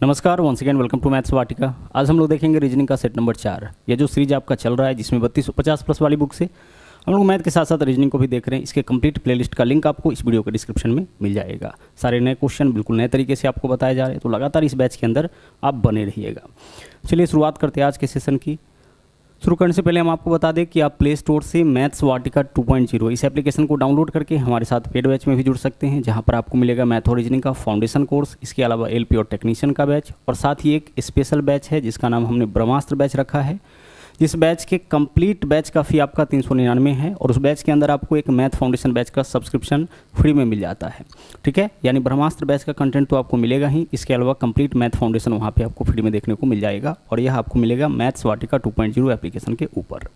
नमस्कार, once again welcome to maths Vatika. आज हम लोग देखेंगे रीजनिंग का सेट नंबर 4। ये जो सीरीज आपका चल रहा है जिसमें 3250 प्लस वाली बुक से हम लोग मैथ के साथ साथ रीजनिंग को भी देख रहे हैं। इसके कंप्लीट प्लेलिस्ट का लिंक आपको इस वीडियो के डिस्क्रिप्शन में मिल जाएगा। सारे नए क्वेश्चन बिल्कुल नए तरीके से आपको बताए जा रहे हैं, तो लगातार इस बैच के अंदर आप बने रहिएगा। चलिए शुरुआत करते हैं आज के सेशन की। शुरू करने से पहले हम आपको बता दें कि आप प्ले स्टोर से मैथ्स वाटिका 2.0 इस एप्लीकेशन को डाउनलोड करके हमारे साथ पेड बैच में भी जुड़ सकते हैं, जहां पर आपको मिलेगा मैथ और रीजनिंग का फाउंडेशन कोर्स, इसके अलावा एलपी और टेक्नीशियन का बैच, और साथ ही एक स्पेशल बैच है जिसका नाम हमने ब्रह्मास्त्र बैच रखा है। जिस बैच के कंप्लीट बैच का फ़ी आपका 399 है, और उस बैच के अंदर आपको एक मैथ फाउंडेशन बैच का सब्सक्रिप्शन फ्री में मिल जाता है। ठीक है, यानी ब्रह्मास्त्र बैच का कंटेंट तो आपको मिलेगा ही, इसके अलावा कंप्लीट मैथ फाउंडेशन वहाँ पे आपको फ्री में देखने को मिल जाएगा। और यह आपको मिलेगा मैथ्स वाटिका 2.0 एप्लीकेशन के ऊपर,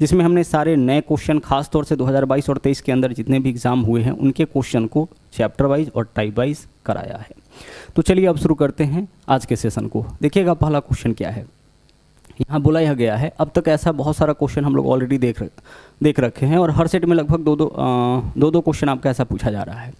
जिसमें हमने सारे नए क्वेश्चन खास तौर से 2022 और 23 के अंदर जितने भी एग्जाम हुए हैं उनके क्वेश्चन को चैप्टर वाइज और टाइप वाइज कराया है। तो चलिए अब शुरू करते हैं आज के सेशन को। देखिएगा पहला क्वेश्चन क्या है। यहाँ बोला यह गया है, अब तक ऐसा बहुत सारा क्वेश्चन हम लोग ऑलरेडी देख रखे हैं, और हर सेट में लगभग दो क्वेश्चन आपका ऐसा पूछा जा रहा है।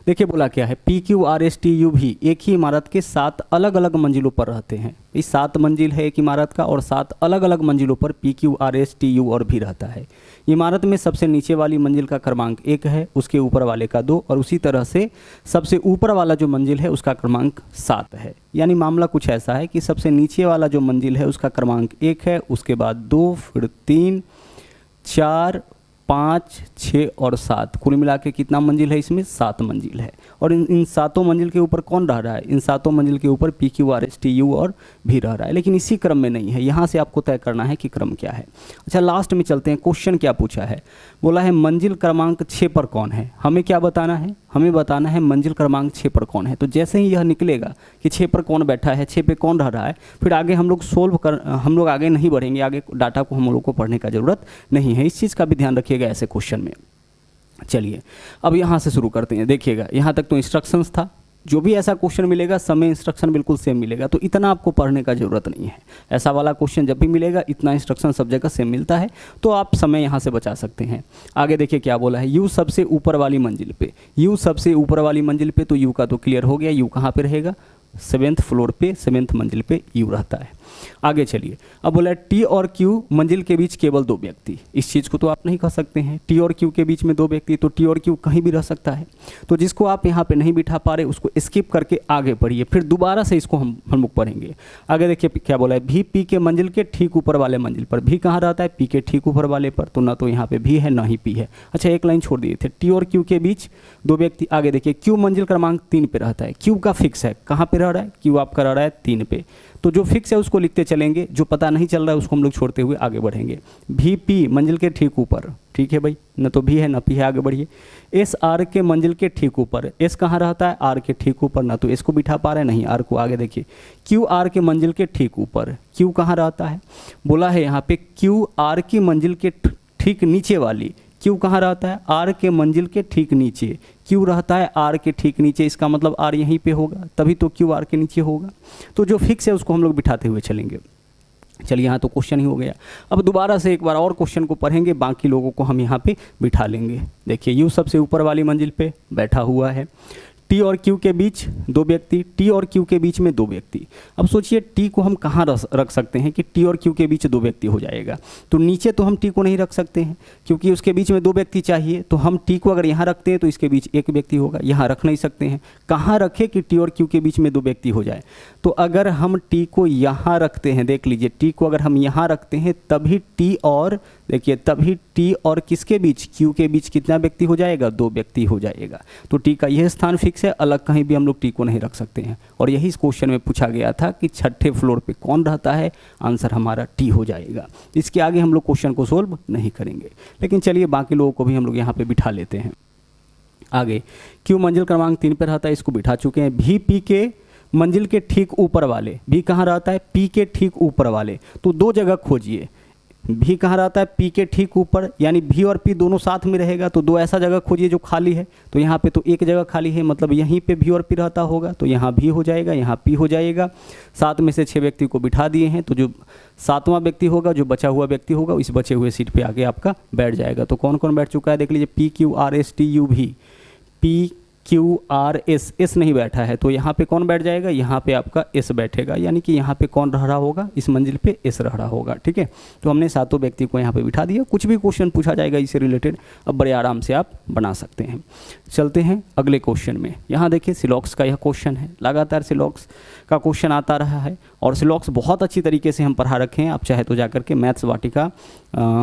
देखिए बोला क्या है, PQRSTU भी एक ही इमारत के 7 अलग अलग मंजिलों पर रहते हैं। इस 7 मंजिल है एक इमारत का, और 7 अलग अलग मंजिलों पर PQRSTU और भी रहता है। इमारत में सबसे नीचे वाली मंजिल का क्रमांक 1 है, उसके ऊपर वाले का 2, और उसी तरह से सबसे ऊपर वाला जो मंजिल है उसका क्रमांक 7 है। यानी मामला कुछ ऐसा है कि सबसे नीचे वाला जो मंजिल है उसका क्रमांक 1 है, उसके बाद 2, फिर 3, 4, 5, 6 और 7, कुल मिला के कितना मंजिल है इसमें? 7 मंजिल है। और इन 7 मंजिल के ऊपर कौन रह रहा है? इन 7 मंजिल के ऊपर PQRSTU और भी रह रहा है, लेकिन इसी क्रम में नहीं है। यहाँ से आपको तय करना है कि क्रम क्या है। अच्छा, लास्ट में चलते हैं। क्वेश्चन क्या पूछा है? बोला है मंजिल क्रमांक 6 पर कौन है। हमें क्या बताना है? हमें बताना है मंजिल क्रमांक 6 पर कौन है। तो जैसे ही यह निकलेगा कि 6 पर कौन बैठा है, 6 पे कौन रह रहा है, फिर आगे हम लोग आगे नहीं बढ़ेंगे। आगे डाटा को हम लोग को पढ़ने का ज़रूरत नहीं है। इस चीज़ का भी ध्यान रखिएगा ऐसे क्वेश्चन में। चलिए अब यहाँ से शुरू करते हैं। देखिएगा यहाँ तक तो इंस्ट्रक्शंस था। जो भी ऐसा क्वेश्चन मिलेगा सब में इंस्ट्रक्शन बिल्कुल सेम मिलेगा, तो इतना आपको पढ़ने का ज़रूरत नहीं है। ऐसा वाला क्वेश्चन जब भी मिलेगा इतना इंस्ट्रक्शन सब जगह सेम मिलता है, तो आप समय यहाँ से बचा सकते हैं। आगे देखिए क्या बोला है, यू सबसे ऊपर वाली मंजिल पे। यू सबसे ऊपर वाली मंजिल पे, तो यू का तो क्लियर हो गया। यू कहाँ पे रहेगा? 7th फ्लोर पे, 7th मंजिल पे यू रहता है। आगे चलिए, अब बोला है टी और क्यू मंजिल के बीच केवल 2 व्यक्ति। इस चीज़ को तो आप नहीं कह सकते हैं, टी और क्यू के बीच में 2 व्यक्ति, तो टी और क्यू कहीं भी रह सकता है। तो जिसको आप यहाँ पे नहीं बिठा पा रहे उसको स्किप करके आगे पढ़िए, फिर दोबारा से इसको हम लोग पढ़ेंगे। आगे देखिए क्या बोला है, भी पी के मंजिल के ठीक ऊपर वाले मंजिल पर। भी कहाँ रहता है? पी के ठीक ऊपर वाले पर, तो ना तो यहाँ पे भी है ना ही पी है। अच्छा, एक लाइन छोड़ दिए थे, टी और क्यू के बीच 2 व्यक्ति। आगे देखिए क्यू मंजिल क्रमांक 3 पे रहता है। क्यू का फिक्स है, कहाँ पे रह रहा है? क्यू आपका रह रहा है 3 पे। तो जो फिक्स है उसको लिखते चलेंगे, जो पता नहीं चल रहा है उसको हम लोग छोड़ते हुए आगे बढ़ेंगे। भी पी मंजिल के ठीक ऊपर, ठीक है भाई, न तो भी है ना पी है, आगे बढ़िए। एस आर के मंजिल के ठीक ऊपर। एस कहाँ रहता है? आर के ठीक ऊपर, ना तो एस को बिठा पा रहे नहीं आर को। आगे देखिए क्यू आर के मंजिल के ठीक ऊपर। क्यू कहाँ रहता है? बोला है यहाँ पे क्यू आर की मंजिल के ठीक नीचे वाली। क्यू कहाँ रहता है? आर के मंजिल के ठीक नीचे। क्यू रहता है आर के ठीक नीचे, इसका मतलब आर यहीं पे होगा, तभी तो क्यू आर के नीचे होगा। तो जो फिक्स है उसको हम लोग बिठाते हुए चलेंगे। चलिए यहाँ तो क्वेश्चन ही हो गया। अब दोबारा से एक बार और क्वेश्चन को पढ़ेंगे, बाकी लोगों को हम यहाँ पे बिठा लेंगे। देखिए यू सबसे ऊपर वाली मंजिल पे बैठा हुआ है। टी और क्यू के बीच 2 व्यक्ति। टी और क्यू के बीच में 2 व्यक्ति। अब सोचिए टी को हम कहाँ रख सकते हैं कि टी और क्यू के बीच 2 व्यक्ति हो जाएगा। तो नीचे तो हम टी को नहीं रख सकते हैं, क्योंकि उसके बीच में 2 व्यक्ति चाहिए। तो हम टी को अगर यहाँ रखते हैं तो इसके बीच 1 व्यक्ति होगा, यहाँ रख नहीं सकते हैं। कहाँ रखें कि टी और क्यू के बीच में 2 व्यक्ति हो जाए? तो अगर हम टी को यहाँ रखते हैं, देख लीजिए टी को अगर हम यहाँ रखते हैं तभी टी और, देखिए तभी टी और किसके बीच? क्यू के बीच कितना व्यक्ति हो जाएगा? 2 व्यक्ति हो जाएगा। तो टी का यह स्थान फिक्स है, अलग कहीं भी हम लोग टी को नहीं रख सकते हैं। और यही इस क्वेश्चन में पूछा गया था कि 6ठे फ्लोर पे कौन रहता है? आंसर हमारा टी हो जाएगा। इसके आगे हम लोग क्वेश्चन को सोल्व नहीं करेंगे, लेकिन चलिए बाकी लोगों को भी हम लोग यहाँ पे बिठा लेते हैं। आगे क्यू मंजिल क्रमांक 3 पे रहता है, इसको बिठा चुके हैं। भी पी के मंजिल के ठीक ऊपर वाले। भी कहाँ रहता है? पी के ठीक ऊपर वाले। तो 2 जगह खोजिए। भी कहाँ रहता है? पी के ठीक ऊपर, यानी भी और पी दोनों साथ में रहेगा, तो 2 ऐसा जगह खोजिए जो खाली है। तो यहाँ पे तो 1 जगह खाली है, मतलब यहीं पे भी और पी रहता होगा, तो यहाँ भी हो जाएगा, यहाँ पी हो जाएगा। 7 में से 6 व्यक्ति को बिठा दिए हैं, तो जो 7वां व्यक्ति होगा, जो बचा हुआ व्यक्ति होगा, इस बचे हुए सीट पे आके आपका बैठ जाएगा। तो कौन कौन बैठ चुका है देख लीजिए, PQRSTU भी। पी QRS, एस नहीं बैठा है तो यहाँ पे कौन बैठ जाएगा, यहाँ पे आपका एस बैठेगा, यानी कि यहाँ पे कौन रह रहा होगा, इस मंजिल पे एस रह रहा होगा। ठीक है, तो हमने सातों व्यक्ति को यहाँ पे बिठा दिया। कुछ भी क्वेश्चन पूछा जाएगा इससे रिलेटेड अब बड़े आराम से आप बना सकते हैं। चलते हैं अगले क्वेश्चन में। यहाँ देखिए सिलॉक्स का यह क्वेश्चन है, लगातार सिलॉक्स का क्वेश्चन आता रहा है और सिलॉक्स बहुत अच्छी तरीके से हम पढ़ा रखे हैं। आप चाहे तो जाकर के मैथ्स वाटिका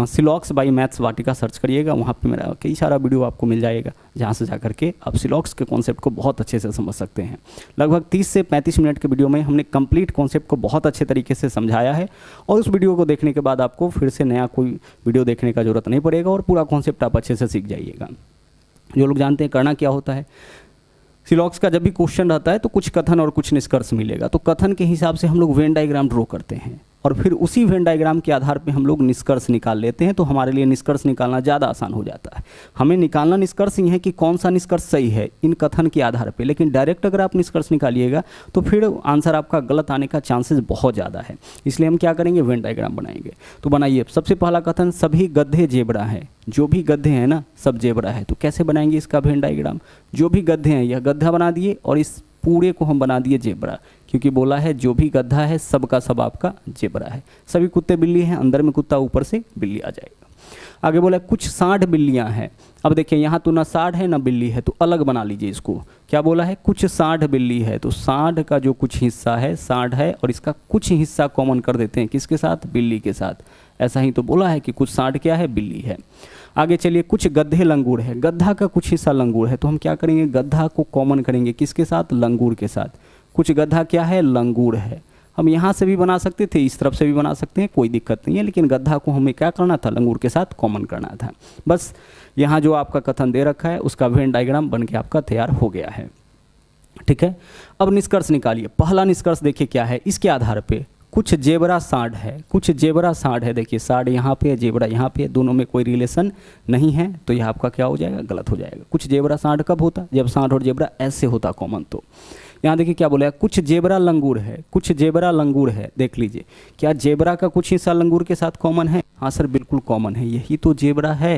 सिलॉक्स बाई मैथ्स वाटिका सर्च करिएगा, वहाँ पे मेरा कई सारा वीडियो आपको मिल जाएगा, जहाँ से जाकर के आप सिलॉक्स के कॉन्सेप्ट को बहुत अच्छे से समझ सकते हैं। लगभग 30 से 35 मिनट के वीडियो में हमने कंप्लीट कॉन्सेप्ट को बहुत अच्छे तरीके से समझाया है और उस वीडियो को देखने के बाद आपको फिर से नया कोई वीडियो देखने का जरूरत नहीं पड़ेगा और पूरा कॉन्सेप्ट आप अच्छे से सीख जाइएगा। जो लोग जानते हैं करना क्या होता है, सिलॉक्स का जब भी क्वेश्चन रहता है तो कुछ कथन और कुछ निष्कर्ष मिलेगा, तो कथन के हिसाब से हम लोग वेन डायग्राम ड्रॉ करते हैं और फिर उसी वेन डायग्राम के आधार पे हम लोग निष्कर्ष निकाल लेते हैं। तो हमारे लिए निष्कर्ष निकालना ज़्यादा आसान हो जाता है। हमें निकालना निष्कर्ष ही है कि कौन सा निष्कर्ष सही है इन कथन के आधार पे, लेकिन डायरेक्ट अगर आप निष्कर्ष निकालिएगा तो फिर आंसर आपका गलत आने का चांसेस बहुत ज़्यादा है। इसलिए हम क्या करेंगे, वेन डायग्राम बनाएंगे। तो बनाइए। सबसे पहला कथन, सभी गधे जेबरा है। जो भी गधे हैं ना सब जेबरा है। तो कैसे बनाएंगे इसका वेन डायग्राम, जो भी गधे हैं यह गधा बना दिए और इस पूरे को हम बना दिए जेबरा, क्योंकि बोला है जो भी गधा है सब का सब आपका जेबरा है। सभी कुत्ते बिल्ली हैं, अंदर में कुत्ता ऊपर से बिल्ली आ जाएगा। आगे बोला कुछ 60 बिल्लियां हैं। अब देखिए यहाँ तो ना 60 है ना बिल्ली है, तो अलग बना लीजिए इसको। क्या बोला है, कुछ 60 बिल्ली है, तो 60 का जो कुछ हिस्सा है 60 है और इसका कुछ हिस्सा कॉमन कर देते हैं, किसके साथ, बिल्ली के साथ। ऐसा ही तो बोला है कि कुछ 60 क्या है, बिल्ली है। आगे चलिए, कुछ गधे लंगूर है। गधा का कुछ हिस्सा लंगूर है, तो हम क्या करेंगे, गधा को कॉमन करेंगे किसके साथ, लंगूर के साथ। कुछ गधा क्या है, लंगूर है। हम यहाँ से भी बना सकते थे, इस तरफ से भी बना सकते हैं, कोई दिक्कत नहीं है, लेकिन गधा को हमें क्या करना था, लंगूर के साथ कॉमन करना था। बस यहाँ जो आपका कथन दे रखा है उसका वेन डायग्राम बन के आपका तैयार हो गया है। ठीक है, अब निष्कर्ष निकालिए। पहला निष्कर्ष देखिए क्या है, इसके आधार पे कुछ जेबरा सांड है, कुछ जेबरा सांड है। देखिए सांड यहाँ पे है, जेबरा यहाँ पे है, दोनों में कोई रिलेशन नहीं है, तो यह आपका क्या हो जाएगा, गलत हो जाएगा। कुछ जेबरा सांड कब होता, जब सांड और जेबरा ऐसे होता कॉमन। तो यहाँ देखिए क्या बोला है, कुछ जेबरा लंगूर है। कुछ जेबरा लंगूर है, देख लीजिए क्या जेबरा का कुछ हिस्सा लंगूर के साथ कॉमन है। हाँ सर बिल्कुल कॉमन है, यही तो जेबरा है,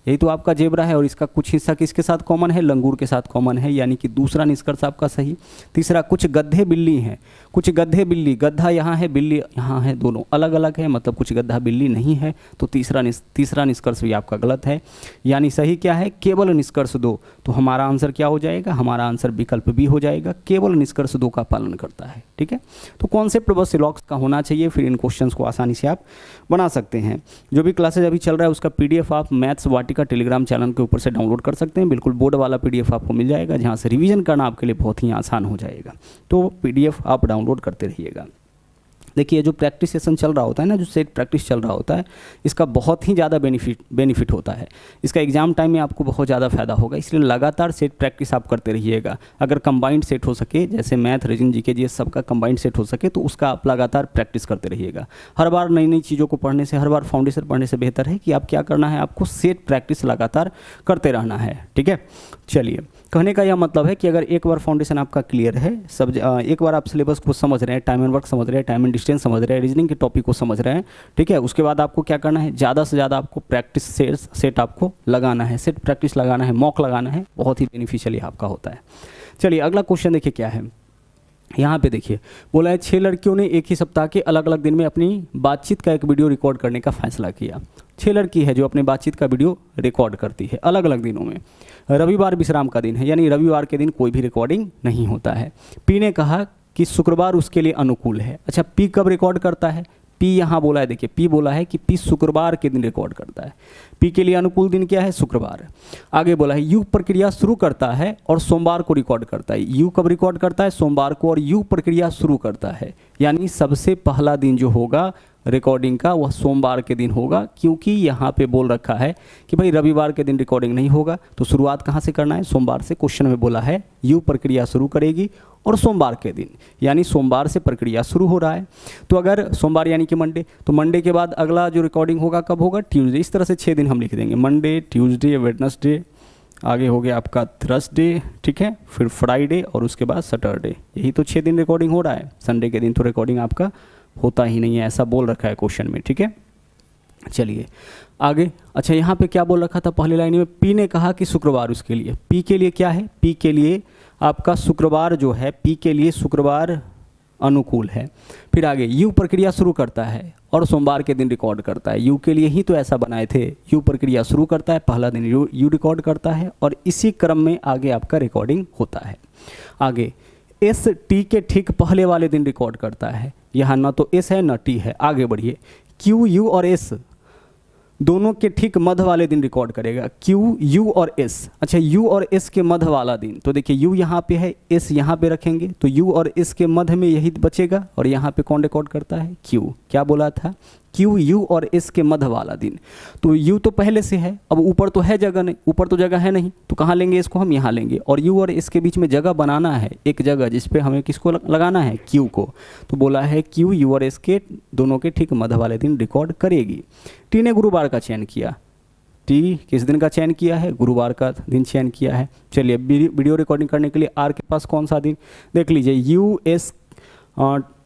यही तो आपका जेबरा है और इसका कुछ हिस्सा किसके साथ कॉमन है, लंगूर के साथ कॉमन है, यानी कि दूसरा निष्कर्ष आपका सही। तीसरा, कुछ गधे बिल्ली हैं। कुछ गधे बिल्ली, गधा यहाँ है बिल्ली यहाँ है, दोनों अलग अलग है, मतलब कुछ गधा बिल्ली नहीं है, तो तीसरा निष्कर्ष भी आपका गलत है। यानी सही क्या है, केवल निष्कर्ष 2। तो हमारा आंसर क्या हो जाएगा, हमारा आंसर विकल्प बी हो जाएगा, केवल निष्कर्ष 2 का पालन करता है। ठीक है, तो कॉन्सेप्ट बस सिलॉक्स का होना चाहिए, फिर इन क्वेश्चंस को आसानी से आप बना सकते हैं। जो भी क्लासेज अभी चल रहा है उसका PDF आप मैथ्स वाटिका टेलीग्राम चैनल के ऊपर से डाउनलोड कर सकते हैं। बिल्कुल बोर्ड वाला PDF आपको मिल जाएगा, जहाँ से रिवीजन करना आपके लिए बहुत ही आसान हो जाएगा। तो PDF आप डाउनलोड करते रहिएगा। देखिए जो प्रैक्टिस सेशन चल रहा होता है ना, जो सेट प्रैक्टिस चल रहा होता है, इसका बहुत ही ज़्यादा बेनिफिट होता है। इसका एग्जाम टाइम में आपको बहुत ज़्यादा फायदा होगा, इसलिए लगातार सेट प्रैक्टिस आप करते रहिएगा। अगर कंबाइंड सेट हो सके, जैसे मैथ, रीजनिंग, जीके, जीएस सबका कंबाइंड सेट हो सके, तो उसका आप लगातार प्रैक्टिस करते रहिएगा। हर बार नई नई चीज़ों को पढ़ने से, हर बार फाउंडेशन पढ़ने से बेहतर है कि आप क्या करना है, आपको सेट प्रैक्टिस लगातार करते रहना है। ठीक है, चलिए कहने का यह मतलब है कि अगर एक बार फाउंडेशन आपका क्लियर है, सब एक बार आप सिलेबस को समझ रहे हैं, टाइम एंड वर्क समझ रहे हैं, टाइम एंड डिस्टेंस समझ रहे हैं, रीजनिंग के टॉपिक को समझ रहे हैं, ठीक है, उसके बाद आपको क्या करना है, ज़्यादा से ज़्यादा आपको प्रैक्टिस सेट आपको लगाना है, सेट प्रैक्टिस लगाना है, मॉक लगाना है, बहुत ही बेनिफिशियल आपका होता है। चलिए अगला क्वेश्चन देखिए क्या है। यहाँ पे देखिए बोला है 6 लड़कियों ने एक ही सप्ताह के अलग अलग दिन में अपनी बातचीत का एक वीडियो रिकॉर्ड करने का फैसला किया। 6 लड़की है जो अपने बातचीत का वीडियो रिकॉर्ड करती है अलग अलग दिनों में। रविवार विश्राम का दिन है, यानी रविवार के दिन कोई भी रिकॉर्डिंग नहीं होता है। पी ने कहा कि शुक्रवार उसके लिए अनुकूल है। अच्छा, पी कब रिकॉर्ड करता है, पी यहाँ बोला है, देखिए पी बोला है कि पी शुक्रवार के दिन रिकॉर्ड करता है। पी के लिए अनुकूल दिन क्या है, शुक्रवार। आगे बोला है यू प्रक्रिया शुरू करता है और सोमवार को रिकॉर्ड करता है। यू कब रिकॉर्ड करता है, सोमवार को, और यू प्रक्रिया शुरू करता है, यानी सबसे पहला दिन जो होगा रिकॉर्डिंग का वह सोमवार के दिन होगा, क्योंकि यहाँ पे बोल रखा है कि भाई रविवार के दिन रिकॉर्डिंग नहीं होगा, तो शुरुआत कहाँ से करना है, सोमवार से। क्वेश्चन में बोला है यू प्रक्रिया शुरू करेगी और सोमवार के दिन, यानी सोमवार से प्रक्रिया शुरू हो रहा है। तो अगर सोमवार यानी कि मंडे, तो मंडे के बाद अगला जो रिकॉर्डिंग होगा कब होगा, ट्यूसडे। इस तरह से 6 दिन हम लिख देंगे, मंडे, ट्यूसडे, वेडनेसडे, आगे हो गया आपका थर्सडे, ठीक है, फिर फ्राइडे और उसके बाद सैटरडे। यही तो 6 दिन रिकॉर्डिंग हो रहा है। संडे के दिन तो रिकॉर्डिंग आपका होता ही नहीं है, ऐसा बोल रखा है क्वेश्चन में। ठीक है, चलिए आगे। अच्छा, यहाँ पे क्या बोल रखा था पहली लाइन में, पी ने कहा कि शुक्रवार उसके लिए, पी के लिए क्या है, पी के लिए आपका शुक्रवार जो है, पी के लिए शुक्रवार अनुकूल है। फिर आगे, यू प्रक्रिया शुरू करता है और सोमवार के दिन रिकॉर्ड करता है। यू के लिए ही तो ऐसा बनाए थे, यू प्रक्रिया शुरू करता है, पहला दिन यू रिकॉर्ड करता है और इसी क्रम में आगे आपका रिकॉर्डिंग होता है। आगे, एस टी के ठीक पहले वाले दिन रिकॉर्ड करता है, यहाँ न तो एस है न टी है। आगे बढ़िए, क्यू यू और एस दोनों के ठीक मध्य वाले दिन रिकॉर्ड करेगा, क्यू यू और एस। अच्छा, यू और एस के मध्य वाला दिन, तो देखिए यू यहाँ पे है, एस यहाँ पे रखेंगे, तो यू और एस के मध्य में यही बचेगा और यहाँ पे कौन रिकॉर्ड करता है, क्यू। क्या बोला था, क्यू यू और एस के मध्य वाला दिन। तो यू तो पहले से है, अब ऊपर तो है जगह नहीं, ऊपर तो जगह है नहीं, तो कहाँ लेंगे इसको, हम यहाँ लेंगे। और यू और एस के बीच में जगह बनाना है, एक जगह जिस पे हमें किसको लगाना है, क्यू को। तो बोला है क्यू यू और एस के दोनों के ठीक मध्य वाले दिन रिकॉर्ड करेगी। टी ने गुरुवार का चयन किया, टी किस दिन का चयन किया है, गुरुवार का दिन चयन किया है। चलिए, वीडियो रिकॉर्डिंग करने के लिए आर के पास कौन सा दिन, देख लीजिए, यू एस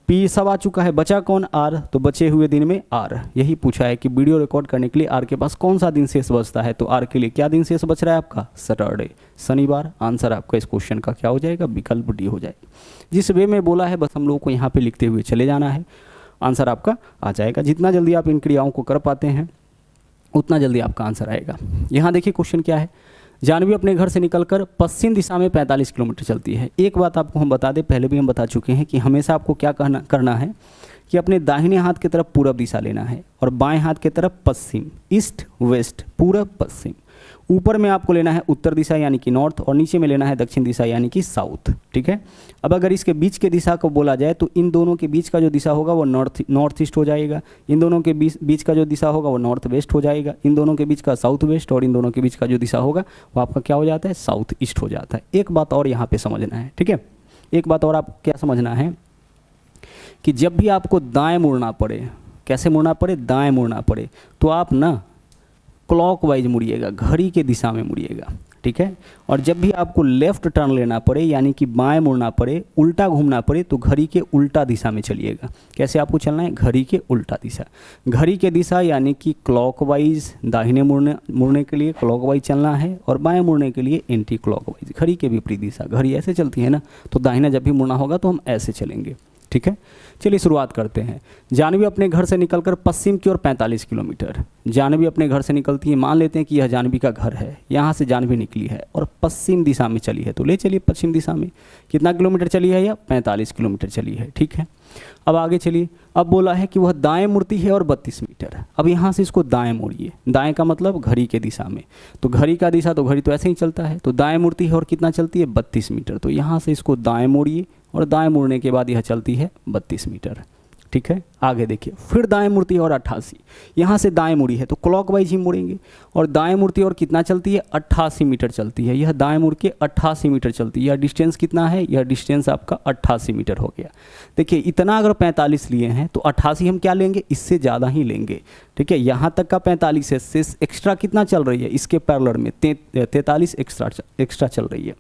पी सब आ चुका है, बचा कौन, आर, तो बचे हुए दिन में आर। यही पूछा है कि वीडियो रिकॉर्ड करने के लिए आर के पास कौन सा दिन शेष बचता है, तो आर के लिए क्या दिन शेष बच रहा है आपका, सैटरडे, शनिवार। आंसर आपका इस क्वेश्चन का क्या हो जाएगा, विकल्प डी हो जाएगा। जिस वे में बोला है बस हम लोगों को यहाँ पे लिखते हुए चले जाना है, आंसर आपका आ जाएगा। जितना जल्दी आप इन क्रियाओं को कर पाते हैं उतना जल्दी आपका आंसर आएगा। यहाँ देखिए क्वेश्चन क्या है, जानवी अपने घर से निकलकर पश्चिम दिशा में 45 किलोमीटर चलती है। एक बात आपको हम बता दें, पहले भी हम बता चुके हैं कि हमेशा आपको क्या करना है कि अपने दाहिने हाथ की तरफ पूरब दिशा लेना है और बाएं हाथ की तरफ पश्चिम, ईस्ट वेस्ट, पूरब पश्चिम। ऊपर में आपको लेना है उत्तर दिशा यानी कि नॉर्थ और नीचे में लेना है दक्षिण दिशा यानी कि साउथ। ठीक है, अब अगर इसके बीच के दिशा को बोला जाए तो इन दोनों के बीच का जो दिशा होगा वो नॉर्थ ईस्ट हो जाएगा, इन दोनों के बीच का जो दिशा होगा वो नॉर्थ वेस्ट हो जाएगा, इन दोनों के बीच का साउथ वेस्ट और इन दोनों के बीच का जो दिशा होगा वो आपका क्या हो जाता है, साउथ ईस्ट हो जाता है। एक बात और यहाँ पर समझना है, ठीक है, एक बात और आपको क्या समझना है कि जब भी आपको दाएँ मुड़ना पड़े, कैसे मुड़ना पड़े, दाएँ मुड़ना पड़े, तो आप ना क्लॉकवाइज मुड़िएगा, घड़ी के दिशा में मुड़िएगा। ठीक है, और जब भी आपको लेफ्ट टर्न लेना पड़े यानी कि बाएं मुड़ना पड़े, उल्टा घूमना पड़े, तो घड़ी के उल्टा दिशा में चलिएगा। कैसे आपको चलना है, घड़ी के उल्टा दिशा। घड़ी के दिशा यानी कि क्लॉकवाइज दाहिने मुड़ने के लिए क्लॉकवाइज चलना है और बाएं मुड़ने के लिए एंटी क्लॉकवाइज, घड़ी के विपरीत दिशा। घड़ी ऐसे चलती है ना, तो दाहिना जब भी मुड़ना होगा तो हम ऐसे चलेंगे। ठीक है, चलिए शुरुआत करते हैं। जानवी अपने घर से निकलकर पश्चिम की ओर 45 किलोमीटर, जानवी अपने घर से निकलती है, मान लेते हैं कि यह जानवी का घर है, यहाँ से जानवी निकली है और पश्चिम दिशा में चली है, तो ले चलिए पश्चिम दिशा में। कितना किलोमीटर चली है, या 45 किलोमीटर चली है। ठीक है, अब आगे चलिए। अब बोला है कि वह दाएं मुड़ती है और 32 मीटर। अब यहाँ से इसको दाएं मोड़िए, दाएं का मतलब घड़ी के दिशा में, तो घड़ी का दिशा तो घड़ी तो ऐसे ही चलता है, तो दाएं मुड़ती है और कितना चलती है, 32 मीटर। तो यहाँ से इसको दाएं मोड़िए और दाएं मुड़ने के बाद यह चलती है 32 मीटर। ठीक है, आगे देखिए, फिर दाएं मुड़ती है और 88, यहाँ से दाएं मुड़ी है तो क्लॉकवाइज ही मुड़ेंगे और दाएं मुड़ती है और कितना चलती है, 88 मीटर चलती है। यह दाएं मुड़ के 88 मीटर चलती है। यह डिस्टेंस कितना है, यह डिस्टेंस आपका 88 मीटर हो गया। देखिए, इतना अगर 45 लिए हैं तो 88 हम क्या लेंगे, इससे ज़्यादा ही लेंगे। ठीक है, यहाँ तक का 45 है, से एक्स्ट्रा कितना चल रही है, इसके पैरेलल में 43 एक्स्ट्रा चल रही है।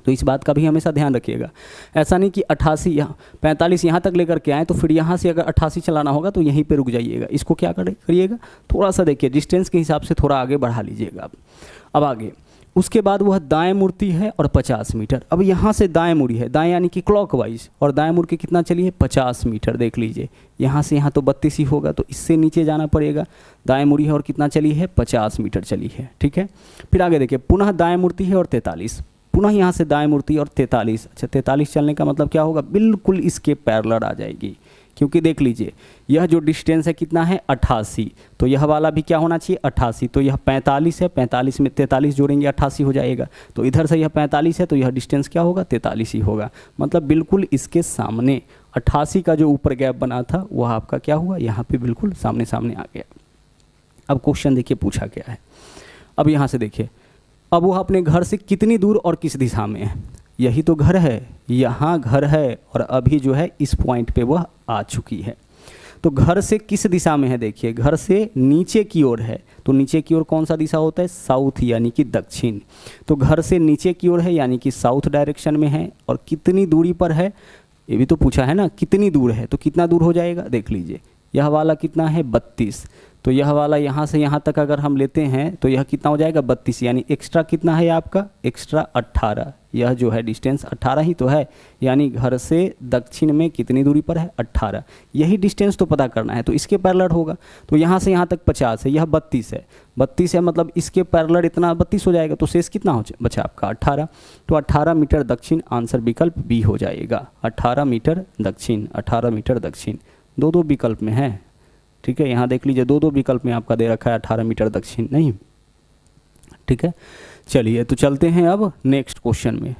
तो इस बात का भी हमेशा ध्यान रखिएगा। ऐसा नहीं कि 88 यहाँ 45 यहाँ तक लेकर के आए तो फिर यहाँ से अगर 88 चलाना होगा तो यहीं पे रुक जाइएगा। इसको क्या करिएगा, थोड़ा सा देखिए डिस्टेंस के हिसाब से थोड़ा आगे बढ़ा लीजिएगा आप। अब आगे उसके बाद वह दाएं मुड़ती है और 50 मीटर। अब यहाँ से दाएं मुड़ी है, दाएं यानी कि क्लॉकवाइज, और दाएं मुड़ के कितना चली है, 50 मीटर। देख लीजिए, यहाँ से यहाँ तो 32 ही होगा, तो इससे नीचे जाना पड़ेगा। दाएं मुड़ी है और कितना चली है, 50 मीटर चली है। ठीक है, फिर आगे देखिए, पुनः दाएं मुड़ती है और 43, पुनः यहाँ से दाएं मुड़ती है और 43। अच्छा, 43 चलने का मतलब क्या होगा, बिल्कुल इसके पैरेलल आ जाएगी, क्योंकि देख लीजिए यह जो डिस्टेंस है कितना है, 88, तो यह वाला भी क्या होना चाहिए, 88। तो यह 45 है, 45 में 43 जोड़ेंगे 88 हो जाएगा। तो इधर से यह 45 है तो यह डिस्टेंस क्या होगा, 43 ही होगा। मतलब बिल्कुल इसके सामने 88 का जो ऊपर गैप बना था वह आपका क्या हुआ, यहाँ पे बिल्कुल सामने सामने आ गया। अब क्वेश्चन देखिए पूछा गया है। अब यहाँ से देखिए, अब वह अपने घर से कितनी दूर और किस दिशा में है। यही तो घर है, यहाँ घर है और अभी जो है इस पॉइंट पे वह आ चुकी है। तो घर से किस दिशा में है, देखिए घर से नीचे की ओर है, तो नीचे की ओर कौन सा दिशा होता है, साउथ यानी कि दक्षिण। तो घर से नीचे की ओर है यानी कि साउथ डायरेक्शन में है। और कितनी दूरी पर है, ये भी तो पूछा है ना, कितनी दूर है, तो कितना दूर हो जाएगा, देख लीजिए यह वाला कितना है 32, तो यह वाला यहाँ से यहाँ तक अगर हम लेते हैं तो यह कितना हो जाएगा 32, यानी एक्स्ट्रा कितना है आपका, एक्स्ट्रा 18। यह जो है डिस्टेंस 18 ही तो है, यानी घर से दक्षिण में कितनी दूरी पर है 18। यही डिस्टेंस तो पता करना है, तो इसके पैरेलल होगा। तो यहाँ से यहाँ तक 50 है, यह 32 है, 32 है मतलब इसके पैरेलल इतना 32 हो जाएगा, तो शेष कितना हो बचा आपका 18। तो 18 मीटर दक्षिण, आंसर विकल्प बी हो जाएगा। 18 मीटर दक्षिण, 18 मीटर दक्षिण, दो दो विकल्प में है, ठीक है। यहाँ देख लीजिए दो दो विकल्प में आपका दे रखा है 18 मीटर दक्षिण, नहीं, ठीक है। चलिए तो चलते हैं अब नेक्स्ट क्वेश्चन में,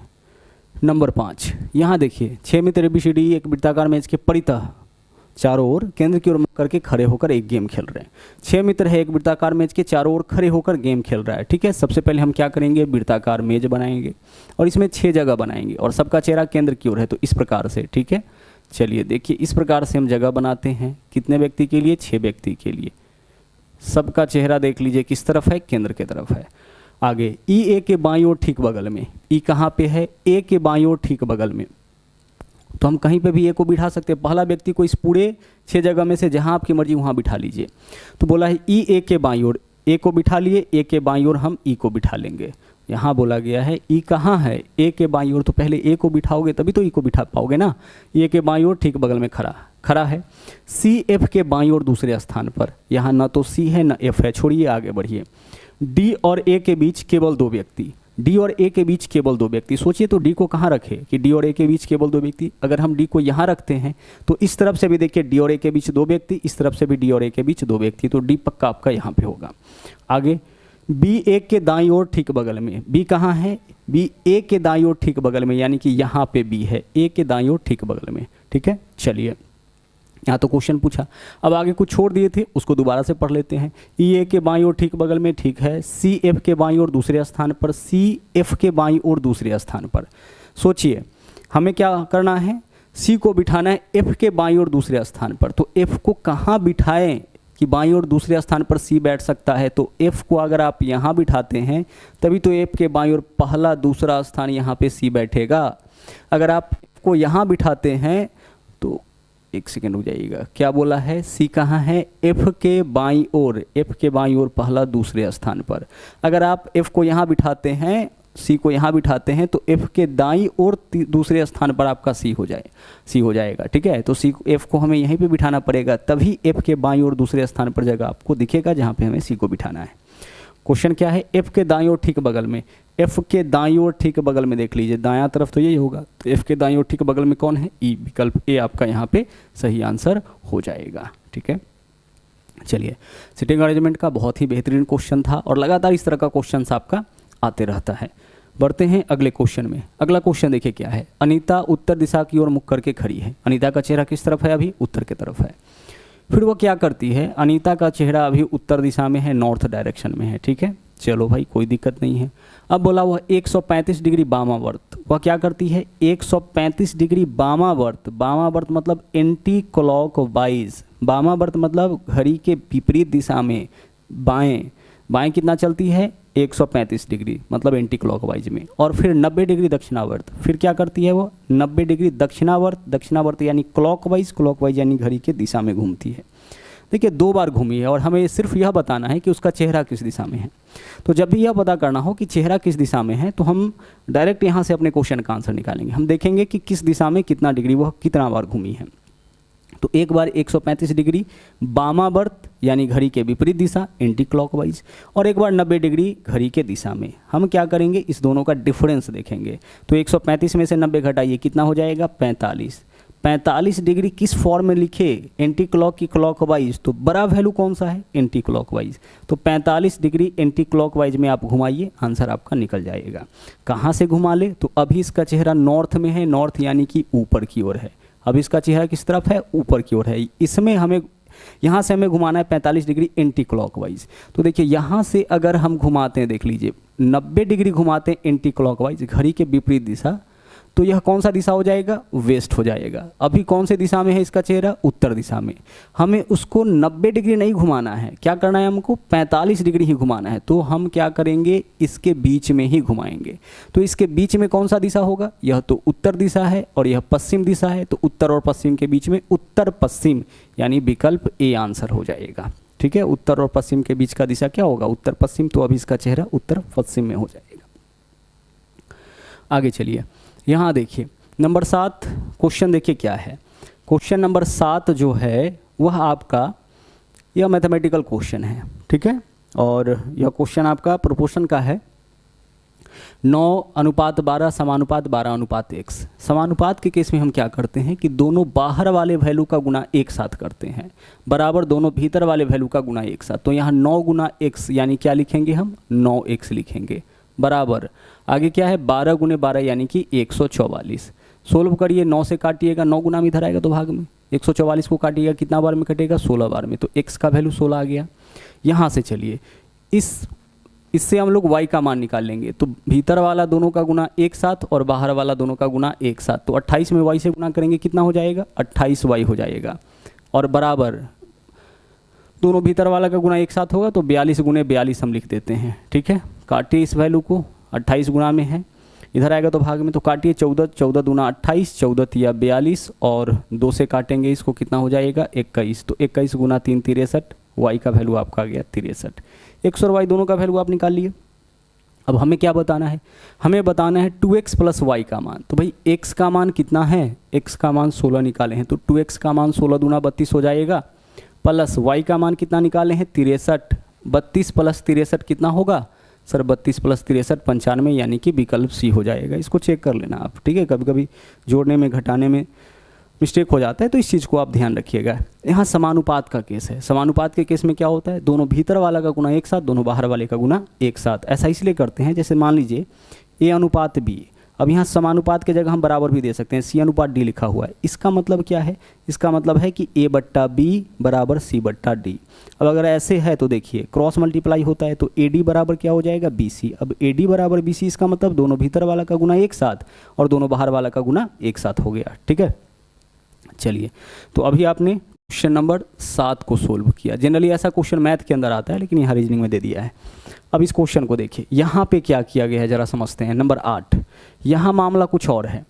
नंबर 5। यहाँ देखिए 6 मित्र ABCD एक वृत्ताकार मेज के परितः चारों ओर केंद्र की ओर मुख करके खड़े होकर एक गेम खेल रहे हैं। 6 मित्र है, एक वृत्ताकार मेज के चारों ओर खड़े होकर गेम खेल रहा है, ठीक है। सबसे पहले हम क्या करेंगे, वृत्ताकार मेज बनाएंगे और इसमें 6 जगह बनाएंगे और सबका चेहरा केंद्र की ओर है, तो इस प्रकार से, ठीक है। चलिए देखिए इस प्रकार से हम जगह बनाते हैं, कितने व्यक्ति के लिए, 6 व्यक्ति के लिए। सबका चेहरा देख लीजिए किस तरफ है, केंद्र की तरफ है। आगे E के बाईं ओर ठीक बगल में, E कहाँ पे है, A के बाईं ओर ठीक बगल में, तो हम कहीं पे भी A को बिठा सकते हैं। पहला व्यक्ति को इस पूरे 6 जगह में से जहाँ आपकी मर्जी वहाँ बिठा लीजिए। तो बोला है E के बाईं ओर, A को बिठा लिए, A के बाईं ओर हम E को बिठा लेंगे। यहाँ बोला गया है E कहाँ है, A के बाईं ओर, तो पहले A को बिठाओगे तभी तो E को बिठा पाओगे ना। A के बाईं ओर ठीक बगल में खड़ा है। C F के बाईं ओर दूसरे स्थान पर, यहाँ ना तो C है ना F है, छोड़िए आगे बढ़िए। D और A के बीच केवल 2 व्यक्ति, D और A के बीच केवल 2 व्यक्ति। सोचिए तो D को कहाँ रखे कि D और A के बीच केवल 2 व्यक्ति। अगर हम D को यहाँ रखते हैं तो इस तरफ से भी देखिए D और A के बीच 2 व्यक्ति, इस तरफ से भी D और A के बीच 2 व्यक्ति, तो D पक्का आपका यहाँ पे होगा। आगे B A के दाईं ओर ठीक बगल में, B कहाँ है, B A के दाईं ओर ठीक बगल में, यानी कि यहाँ पे B है, A के दाईं ओर ठीक बगल में, ठीक है। चलिए यहाँ तो क्वेश्चन पूछा, अब आगे कुछ छोड़ दिए थे उसको दोबारा से पढ़ लेते हैं। E A के बाईं ओर ठीक बगल में, ठीक है। C F के बाईं ओर दूसरे स्थान पर, C F के बाईं ओर दूसरे स्थान पर। सोचिए हमें क्या करना है, C को बिठाना है F के बाईं ओर दूसरे स्थान पर, तो F को कहाँ बिठाएं कि बाईं ओर दूसरे स्थान पर C बैठ सकता है, तो F को अगर आप यहाँ बिठाते हैं तभी तो F के बाईं ओर पहला दूसरा स्थान यहाँ पे C बैठेगा। अगर आप F को यहाँ बिठाते हैं तो एक सेकेंड रुक जाइएगा, क्या बोला है, C कहाँ है, F के बाईं ओर, F के बाईं ओर पहला दूसरे स्थान पर। अगर आप F को यहाँ बिठाते हैं, C को यहाँ बिठाते हैं तो F के दाईं ओर दूसरे स्थान पर आपका C हो जाएगा, ठीक है। तो F को हमें यहीं पे बिठाना पड़ेगा, तभी F के बाईं ओर दूसरे स्थान पर जगह आपको दिखेगा जहाँ पे हमें C को बिठाना है। क्वेश्चन क्या है, F के दाईं ओर ठीक बगल में, F के दाईं ओर ठीक बगल में देख लीजिए, दायां तरफ तो यही होगा, तो F के दाईं ओर ठीक बगल में कौन है, E, विकल्प A आपका यहाँ पे सही आंसर हो जाएगा, ठीक है। चलिए सिटिंग अरेंजमेंट का बहुत ही बेहतरीन क्वेश्चन था और लगातार इस तरह का क्वेश्चन आपका आते रहता है। बढ़ते हैं अगले क्वेश्चन में। अगला क्वेश्चन देखिए क्या है, अनीता उत्तर दिशा की ओर मुख करके खड़ी है। अनीता का चेहरा किस तरफ है, अभी उत्तर की तरफ है। फिर वो क्या करती है, अनीता का चेहरा अभी उत्तर दिशा में है, नॉर्थ डायरेक्शन में है, ठीक है। चलो भाई कोई दिक्कत नहीं है। अब बोला वह 135 डिग्री वामावर्त, वह क्या करती है, 135 डिग्री वामावर्त, वामावर्त मतलब एंटी क्लॉक वाइज, वामावर्त मतलब घड़ी के विपरीत दिशा में, बाएं कितना चलती है, 135 डिग्री मतलब एंटी क्लॉकवाइज में। और फिर 90 डिग्री दक्षिणावर्त, फिर क्या करती है वो, 90 डिग्री दक्षिणावर्त यानी क्लॉकवाइज यानी घड़ी के दिशा में घूमती है। देखिए 2 बार घूमी है और हमें सिर्फ यह बताना है कि उसका चेहरा किस दिशा में है। तो जब भी यह पता करना हो कि चेहरा किस दिशा में है तो हम डायरेक्ट यहाँ से अपने क्वेश्चन का आंसर निकालेंगे। हम देखेंगे कि किस दिशा में कितना डिग्री वह कितना बार घूमी है। तो एक बार 135 डिग्री वामावर्त यानी घड़ी के विपरीत दिशा एंटी क्लॉकवाइज, और एक बार 90 डिग्री घड़ी के दिशा में। हम क्या करेंगे, इस दोनों का डिफरेंस देखेंगे। तो 135 में से 90 घटाइए, कितना हो जाएगा, 45। 45 डिग्री किस फॉर्म में लिखे, एंटी क्लॉक की क्लॉकवाइज, तो बड़ा वैल्यू कौन सा है, एंटी क्लॉकवाइज। तो 45 डिग्री एंटी क्लॉकवाइज में आप घुमाइए, आंसर आपका निकल जाएगा। कहाँ से घुमा ले, तो अभी इसका चेहरा नॉर्थ में है, नॉर्थ यानी कि ऊपर की ओर है। अब इसका चेहरा किस तरफ है, ऊपर की ओर है। इसमें हमें यहाँ से हमें घुमाना है 45 डिग्री एंटी क्लॉकवाइज। तो देखिए यहाँ से अगर हम घुमाते हैं, देख लीजिए 90 डिग्री घुमाते हैं एंटी क्लॉकवाइज घड़ी के विपरीत दिशा, तो यह कौन सा दिशा हो जाएगा, वेस्ट हो जाएगा। अभी कौन से दिशा में है इसका चेहरा, उत्तर दिशा में। हमें उसको 90 डिग्री नहीं घुमाना है, क्या करना है हमको 45 डिग्री ही घुमाना है। तो हम क्या करेंगे, इसके बीच में ही घुमाएंगे। तो इसके बीच में कौन सा दिशा होगा, यह तो उत्तर दिशा है और यह पश्चिम दिशा है, तो उत्तर और पश्चिम के बीच में उत्तर पश्चिम, यानी विकल्प ए आंसर हो जाएगा। ठीक है, उत्तर और पश्चिम के बीच का दिशा क्या होगा, उत्तर पश्चिम। तो अभी इसका चेहरा उत्तर पश्चिम में हो जाएगा। आगे चलिए, यहाँ देखिए नंबर 7 क्वेश्चन देखिए क्या है। क्वेश्चन नंबर 7 जो है वह आपका यह मैथमेटिकल क्वेश्चन है। ठीक है, और यह क्वेश्चन आपका प्रोपोर्शन का है, 9:12 समानुपात 12:1। समानुपात के केस में हम क्या करते हैं कि दोनों बाहर वाले वैल्यू का गुना एक साथ करते हैं, बराबर दोनों भीतर वाले वैल्यू का गुना एक साथ। तो यहाँ 9 गुना x यानी क्या लिखेंगे हम, 9x लिखेंगे, बराबर आगे क्या है 12 गुने 12 यानी कि 144। सोल्व करिए, 9 से काटिएगा, 9 गुना में इधर आएगा तो भाग में, 144 को काटिएगा कितना बार में कटेगा, 16 बार में। तो x का वैल्यू 16 आ गया। यहाँ से चलिए इससे हम लोग y का मान निकाल लेंगे। तो भीतर वाला दोनों का गुना एक साथ और बाहर वाला दोनों का गुना एक साथ। तो 28 में y से गुना करेंगे कितना हो जाएगा, 28y हो जाएगा। और बराबर दोनों भीतर वाला का गुना एक साथ होगा, तो 42 गुने 42 हम लिख देते हैं। ठीक है, काटिए इस वैल्यू को, 28 गुना में है, इधर आएगा तो भाग में, तो काटिए 14, 14 दूना 28, 14 तिया 42 और 2 से काटेंगे इसको कितना हो जाएगा 21। तो 21 गुना 3 63, y का वैल्यू आपका आ गया 63। x और y दोनों का वैल्यू आप निकाल लिए। अब हमें क्या बताना है, हमें बताना है 2x प्लस y का मान। तो भाई x का मान कितना है, x का मान 16 निकाले हैं, तो 2x का मान 16 दूना 32 हो जाएगा, प्लस y का मान कितना निकाले हैं 63। 32 प्लस 63 कितना होगा सर, 32 प्लस 63 95, यानी कि विकल्प सी हो जाएगा। इसको चेक कर लेना आप। ठीक है, कभी कभी जोड़ने में घटाने में मिस्टेक हो जाता है, तो इस चीज़ को आप ध्यान रखिएगा। यहाँ समानुपात का केस है। समानुपात के केस में क्या होता है, दोनों भीतर वाला का गुना एक साथ, दोनों बाहर वाले का गुना एक साथ। ऐसा इसलिए करते हैं, जैसे मान लीजिए a अनुपात b। अब यहाँ समानुपात के जगह हम बराबर भी दे सकते हैं, c अनुपात d लिखा हुआ है। इसका मतलब क्या है, इसका मतलब है कि a बट्टा b बराबर c बट्टा d। अब अगर ऐसे है तो देखिए क्रॉस मल्टीप्लाई होता है, तो ad बराबर क्या हो जाएगा bc। अब ad बराबर bc, इसका मतलब दोनों भीतर वाला का गुना एक साथ और दोनों बाहर वाला का गुना एक साथ हो गया। ठीक है, चलिए तो अभी आपने क्वेश्चन नंबर 7 को सोल्व किया। जनरली ऐसा क्वेश्चन मैथ के अंदर आता है, लेकिन यहाँ रीजनिंग में दे दिया है। अब इस क्वेश्चन को देखिए, यहाँ पे क्या किया गया है जरा समझते हैं। नंबर 8, यहाँ मामला कुछ और है।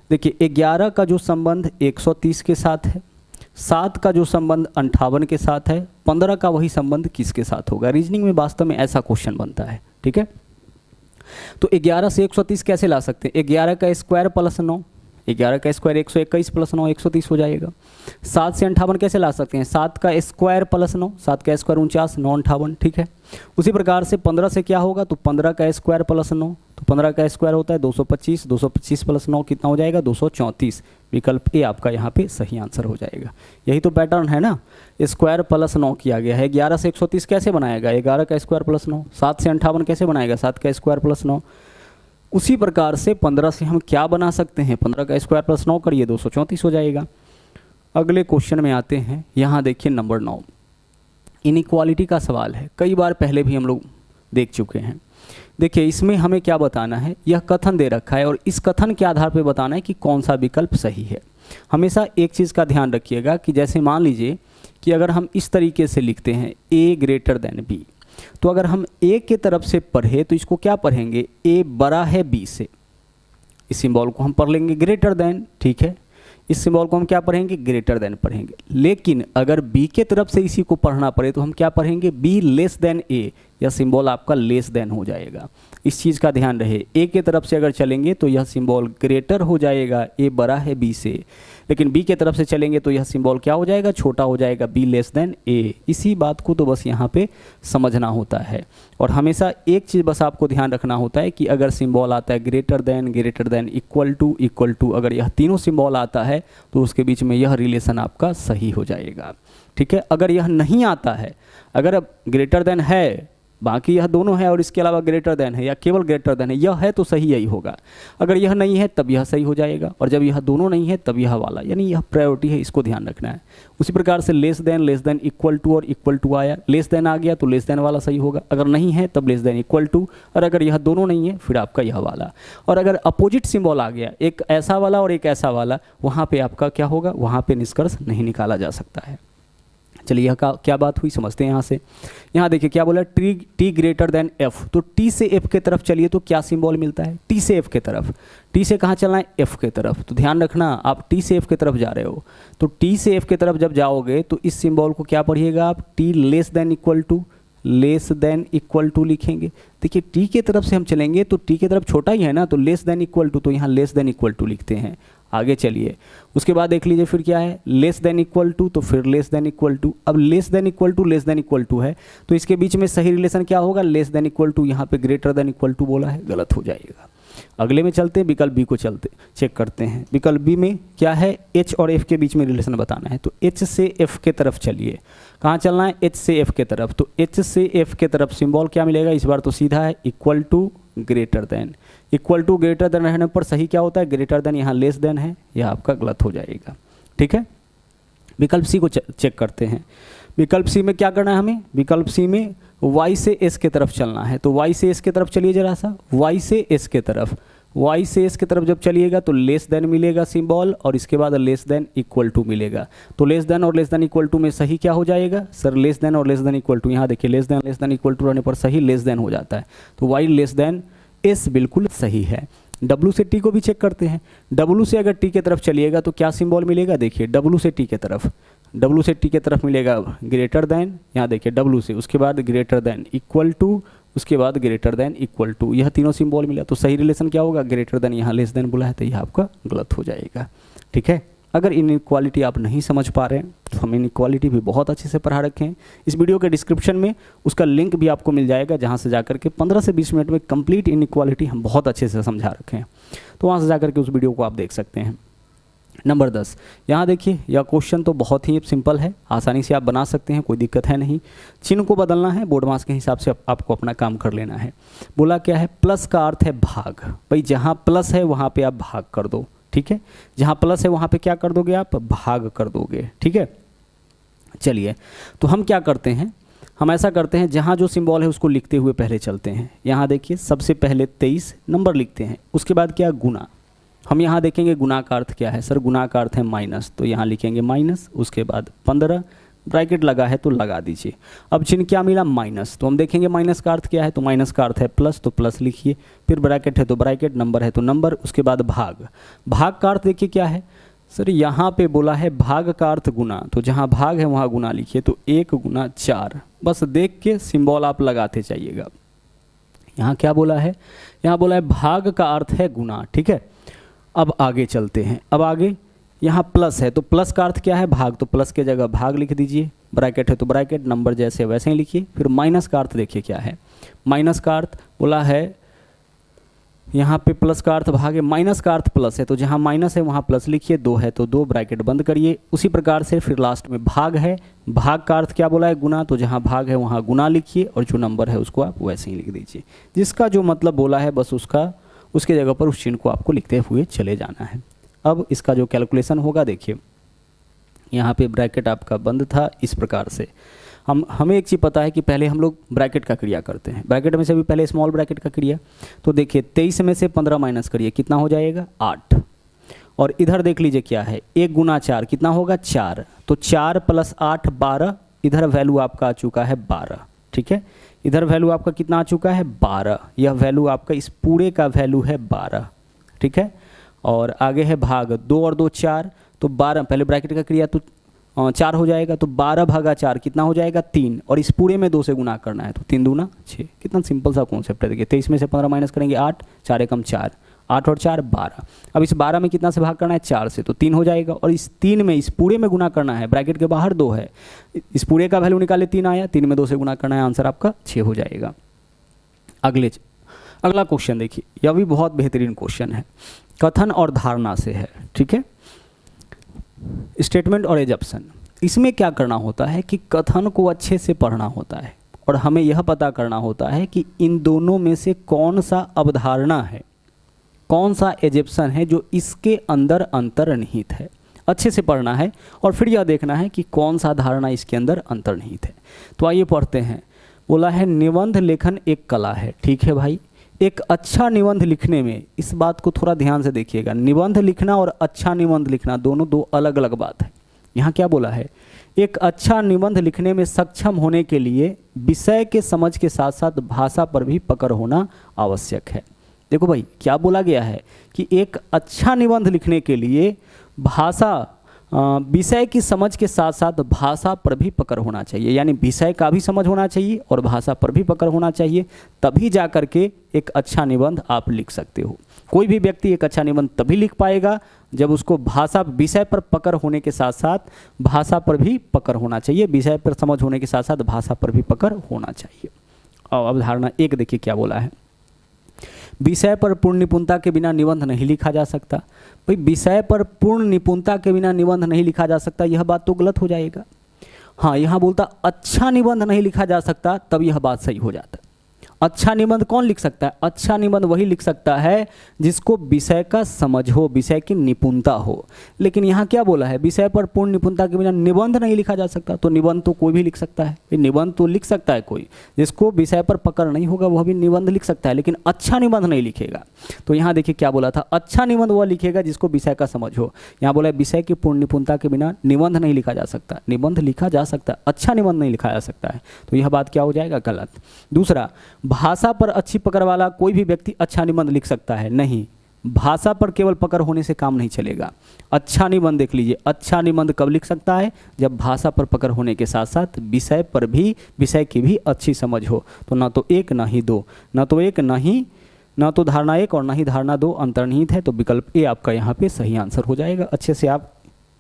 देखिए 11 का जो संबंध 130 के साथ है, 7 का जो संबंध 58 के साथ है, 15 का वही संबंध किसके साथ होगा। रीजनिंग में वास्तव में ऐसा क्वेश्चन बनता है। ठीक है, तो 11 से 130 कैसे ला सकते हैं, 11 का स्क्वायर प्लस 9, 11 का स्क्वायर 121 प्लस 9 130 हो जाएगा। 7 से 58 कैसे ला सकते हैं, 7 का स्क्वायर प्लस 9, 7 का स्क्वायर 49, 9 58। ठीक है, उसी प्रकार से 15 से क्या होगा, तो 15 का स्क्वायर प्लस 9, तो 15 का स्क्वायर होता है 225, 225 प्लस 9 कितना हो जाएगा 234। विकल्प ए आपका यहाँ पे सही आंसर हो जाएगा। यही तो पैटर्न है ना, स्क्वायर प्लस 9 किया गया है। 11 से 130 कैसे बनाएगा, 11 का स्क्वायर प्लस 9। 7 से 58 कैसे बनाएगा, 7 का स्क्वायर प्लस 9। उसी प्रकार से 15 से हम क्या बना सकते हैं, 15 का स्क्वायर प्लस 9 करिए 234 हो जाएगा। अगले क्वेश्चन में आते हैं। यहाँ देखिए नंबर 9 इनइक्वालिटी का सवाल है, कई बार पहले भी हम लोग देख चुके हैं। देखिए इसमें हमें क्या बताना है, यह कथन दे रखा है और इस कथन के आधार पर बताना है कि कौन सा विकल्प सही है। हमेशा एक चीज़ का ध्यान रखिएगा कि जैसे मान लीजिए कि अगर हम इस तरीके से लिखते हैं a ग्रेटर देन b, तो अगर हम a के तरफ से पढ़े तो इसको क्या पढ़ेंगे, a बड़ा है b से, इस सिंबल को हम पढ़ लेंगे ग्रेटर देन। ठीक है, इस सिंबल को हम क्या पढ़ेंगे, ग्रेटर देन पढ़ेंगे। लेकिन अगर b के तरफ से इसी को पढ़ना पड़े तो हम क्या पढ़ेंगे, b लेस देन a, यह सिंबल आपका लेस देन हो जाएगा। इस चीज़ का ध्यान रहे, a के तरफ से अगर चलेंगे तो यह सिंबल ग्रेटर हो जाएगा, a बड़ा है b से, लेकिन b के तरफ से चलेंगे तो यह सिंबल क्या हो जाएगा, छोटा हो जाएगा, b लेस देन a। इसी बात को तो बस यहाँ पे समझना होता है। और हमेशा एक चीज़ बस आपको ध्यान रखना होता है कि अगर सिंबल आता है ग्रेटर देन, इक्वल टू, अगर यह तीनों सिंबल आता है तो उसके बीच में यह रिलेशन आपका सही हो जाएगा। ठीक है, अगर यह नहीं आता है, अगर ग्रेटर देन है बाकी यह दोनों है और इसके अलावा ग्रेटर देन है या केवल ग्रेटर देन है, यह है तो सही यही होगा। अगर यह नहीं है तब यह सही हो जाएगा, और जब यह दोनों नहीं है तब यह वाला, यानी यह प्रायोरिटी है, इसको ध्यान रखना है। उसी प्रकार से लेस देन इक्वल टू और इक्वल टू आया, लेस देन आ गया तो लेस देन वाला सही होगा, अगर नहीं है तब लेस देन इक्वल टू, और अगर यह दोनों नहीं है फिर आपका यह वाला। और अगर अपोजिट सिंबल आ गया, एक ऐसा वाला और एक ऐसा वाला, वहाँ पे आपका क्या होगा, वहाँ पे निष्कर्ष नहीं निकाला जा सकता है। चलिए यह क्या बात हुई समझते हैं यहाँ से। यहाँ देखिए क्या बोला, टी ग्रेटर देन एफ, तो टी से एफ के तरफ चलिए तो क्या सिंबल मिलता है, टी से एफ के तरफ। टी से कहाँ चलना है, एफ के तरफ, तो ध्यान रखना आप टी से एफ के तरफ जा रहे हो, तो टी से एफ के तरफ जब जाओगे तो इस सिंबल को क्या पढ़िएगा आप, T less than equal to लिखेंगे। देखिए टी के तरफ से हम चलेंगे तो टी के तरफ छोटा ही है ना, तो लेस देन इक्वल टू, तो यहाँ लेस देन इक्वल टू लिखते हैं। आगे चलिए उसके बाद देख लीजिए फिर क्या है, लेस देन इक्वल टू, तो फिर लेस देन इक्वल टू। अब लेस देन इक्वल टू है तो इसके बीच में सही रिलेशन क्या होगा, लेस देन इक्वल टू, यहाँ पे ग्रेटर देन इक्वल टू बोला है, गलत हो जाएगा। अगले में चलते हैं, विकल्प बी को चेक करते हैं। विकल्प बी में क्या है, एच और एफ के बीच में रिलेशन बताना है, तो एच से एफ के तरफ चलिए। कहाँ चलना है, एच से एफ के तरफ, तो एच से एफ के तरफ सिंबल क्या मिलेगा, इस बार तो सीधा है, equal to greater than. Equal to greater than रहने पर सही क्या होता है, ग्रेटर देन, यहाँ लेस देन है, यह आपका गलत हो जाएगा। ठीक है, विकल्प सी को चेक करते हैं। विकल्प सी में क्या करना है हमें, विकल्प सी में y से s के तरफ चलना है, तो y से s के तरफ चलिए जरा सा, y से s के तरफ, y से s के तरफ जब चलिएगा तो लेस देन मिलेगा सिंबल, और इसके बाद लेस देन इक्वल टू मिलेगा। तो लेस देन और लेस देन इक्वल टू में सही क्या हो जाएगा सर, लेस देन और लेस देन इक्वल टू, यहाँ देखिए लेस देन इक्वल टू रहने पर सही लेस देन हो जाता है, तो y लेस देन s बिल्कुल सही है। W से T को भी चेक करते हैं। W से अगर T के तरफ चलिएगा तो क्या सिंबल मिलेगा, देखिए W से T के तरफ, W से T के तरफ मिलेगा ग्रेटर देन, यहाँ देखिए W से, उसके बाद ग्रेटर देन इक्वल टू, उसके बाद ग्रेटर देन इक्वल टू, यह तीनों सिंबल मिला, तो सही रिलेशन क्या होगा, ग्रेटर देन, यहाँ लेस देन बोला है तो यह आपका गलत हो जाएगा। ठीक है, अगर इनइक्वालिटी आप नहीं समझ पा रहे हैं तो हम इनइक्वालिटी भी बहुत अच्छे से पढ़ा रखे हैं। इस वीडियो के डिस्क्रिप्शन में उसका लिंक भी आपको मिल जाएगा, जहां से जाकर के 15 से 20 मिनट में कंप्लीट इनइक्वालिटी हम बहुत अच्छे से समझा रखे हैं, तो वहां से जाकर के उस वीडियो को आप देख सकते हैं। नंबर 10, यहाँ देखिए यह क्वेश्चन तो बहुत ही सिंपल है, आसानी से आप बना सकते हैं, कोई दिक्कत है नहीं। चिन्ह को बदलना है, बोर्ड मास के हिसाब से आपको अपना काम कर लेना है। बोला क्या है, प्लस का अर्थ है भाग, भाई जहाँ प्लस है वहाँ पे आप भाग कर दो। ठीक है, जहाँ प्लस है वहाँ पे क्या कर दोगे, आप भाग कर दोगे। ठीक है, चलिए तो हम क्या करते हैं, हम ऐसा करते हैं, जहाँ जो सिंबल है उसको लिखते हुए पहले चलते हैं। यहाँ देखिए सबसे पहले 23 नंबर लिखते हैं, उसके बाद क्या, गुना। हम यहाँ देखेंगे गुना का अर्थ क्या है सर, गुना का अर्थ है माइनस, तो यहाँ लिखेंगे माइनस, उसके बाद 15 ब्रैकेट लगा है तो लगा दीजिए। अब चिन्ह क्या मिला, माइनस, तो हम देखेंगे माइनस का अर्थ क्या है, तो माइनस का अर्थ है प्लस, तो प्लस लिखिए, फिर ब्रैकेट है तो ब्रैकेट, नंबर है तो नंबर, उसके बाद भाग। भाग का अर्थ देखिए क्या है सर, यहाँ पे बोला है भाग का अर्थ गुना, तो जहाँ भाग है वहाँ गुना लिखिए, तो 1 गुना 4, बस देख के सिंबल आप लगाते जाइएगा। यहाँ क्या बोला है, यहाँ बोला है भाग का अर्थ है गुना। ठीक है, अब आगे चलते हैं। अब आगे यहाँ प्लस है, तो प्लस का अर्थ क्या है, भाग, तो प्लस के जगह भाग लिख दीजिए, ब्रैकेट है तो ब्रैकेट, नंबर जैसे वैसे ही लिखिए। फिर माइनस का अर्थ देखिए क्या है, माइनस का अर्थ बोला है, यहाँ पे प्लस का अर्थ भाग है, माइनस का अर्थ प्लस है, तो जहाँ माइनस है वहाँ प्लस लिखिए, 2 है तो 2, ब्रैकेट बंद करिए। उसी प्रकार से फिर लास्ट में भाग है, भाग का अर्थ क्या बोला है, गुना, तो जहाँ भाग है वहाँ गुना लिखिए, और जो नंबर है उसको आप वैसे ही लिख दीजिए। जिसका जो मतलब बोला है बस उसके जगह पर उस चिन्ह को आपको लिखते हुए चले जाना है। अब इसका जो कैलकुलेशन होगा देखिए, यहाँ पे ब्रैकेट आपका बंद था, इस प्रकार से हमें एक चीज़ पता है कि पहले हम लोग ब्रैकेट का क्रिया करते हैं, ब्रैकेट में से भी पहले स्मॉल ब्रैकेट का क्रिया। तो देखिए 23 में से 15 माइनस करिए, कितना हो जाएगा 8, और इधर देख लीजिए क्या है, 1 गुना 4 कितना होगा 4, तो 4 + 8 12, इधर वैल्यू आपका आ चुका है 12। ठीक है, इधर वैल्यू आपका कितना आ चुका है 12, यह वैल्यू आपका इस पूरे का वैल्यू है 12। ठीक है, और आगे है भाग, 2 और 2 4, तो 12, पहले ब्रैकेट का क्रिया तो 4 हो जाएगा, तो 12 भागा 4 कितना हो जाएगा 3, और इस पूरे में 2 से गुना करना है, तो 3 दूना 6। कितना सिंपल सा कॉन्सेप्ट है। देखिए 23 में से 15 माइनस करेंगे 8, 4 एकम 4, 8 और 4 12। अब इस 12 में कितना से भाग करना है 4 से, तो 3 हो जाएगा, और इस 3 में इस पूरे में गुना करना है, ब्रैकेट के बाहर 2 है, इस पूरे का वैल्यू निकाले 3 आया, 3 में 2 से गुना करना है, आंसर आपका 6 हो जाएगा। अगला क्वेश्चन देखिए, यह भी बहुत बेहतरीन क्वेश्चन है, कथन और धारणा से है। ठीक है, स्टेटमेंट और एजप्शन। इसमें क्या करना होता है कि कथन को अच्छे से पढ़ना होता है, और हमें यह पता करना होता है कि इन दोनों में से कौन सा अवधारणा है, कौन सा एजेप्शन है जो इसके अंदर अंतर्निहित है। अच्छे से पढ़ना है और फिर यह देखना है कि कौन सा धारणा इसके अंदर अंतर्निहित है। तो आइए पढ़ते हैं। बोला है निबंध लेखन एक कला है। ठीक है भाई, एक अच्छा निबंध लिखने में, इस बात को थोड़ा ध्यान से देखिएगा, निबंध लिखना और अच्छा निबंध लिखना दोनों दो अलग अलग बात है। यहाँ क्या बोला है, एक अच्छा निबंध लिखने में सक्षम होने के लिए विषय के समझ के साथ साथ भाषा पर भी पकड़ होना आवश्यक है। देखो भाई क्या बोला गया है कि एक अच्छा निबंध लिखने के लिए भाषा, विषय की समझ के साथ साथ भाषा पर भी पकड़ होना चाहिए, यानी विषय का भी समझ होना चाहिए और भाषा पर भी पकड़ होना चाहिए, तभी जा कर के एक अच्छा निबंध आप लिख सकते हो। कोई भी व्यक्ति एक अच्छा निबंध तभी लिख पाएगा जब उसको भाषा, विषय पर पकड़ होने के साथ साथ भाषा पर भी पकड़ होना चाहिए, विषय पर समझ होने के साथ साथ भाषा पर भी पकड़ होना चाहिए। और अवधारणा एक देखिए क्या बोला है, विषय पर पूर्ण निपुणता के बिना निबंध नहीं लिखा जा सकता। भाई विषय पर पूर्ण निपुणता के बिना निबंध नहीं लिखा जा सकता, यह बात तो गलत हो जाएगा। हाँ, यहाँ बोलता अच्छा निबंध नहीं लिखा जा सकता, तब यह बात सही हो जाता। अच्छा निबंध कौन लिख सकता है? अच्छा निबंध वही लिख सकता है जिसको विषय का समझ हो, विषय की निपुणता हो। लेकिन यहाँ क्या बोला है, विषय पर पूर्ण निपुणता के बिना निबंध नहीं लिखा जा सकता। तो निबंध तो कोई भी लिख सकता है, निबंध तो लिख सकता है कोई, जिसको विषय पर पकड़ नहीं होगा वह भी निबंध लिख सकता है, लेकिन अच्छा निबंध नहीं लिखेगा। तो यहाँ देखिए क्या बोला था, अच्छा निबंध वह लिखेगा जिसको विषय का समझ हो। यहाँ बोला विषय की पूर्ण निपुणता के बिना निबंध नहीं लिखा जा सकता। निबंध लिखा जा सकता है, अच्छा निबंध नहीं लिखा जा सकता है। तो यह बात क्या हो जाएगा, गलत। दूसरा, भाषा पर अच्छी पकड़ वाला कोई भी व्यक्ति अच्छा निबंध लिख सकता है? नहीं, भाषा पर केवल पकड़ होने से काम नहीं चलेगा। अच्छा निबंध देख लीजिए, अच्छा निबंध कब लिख सकता है, जब भाषा पर पकड़ होने के साथ साथ विषय पर भी, विषय की भी अच्छी समझ हो। तो ना तो एक ना ही दो, ना तो एक ना तो धारणा एक और ना ही धारणा दो अंतर्निहित है। तो विकल्प ए आपका यहाँ पे सही आंसर हो जाएगा। अच्छे से आप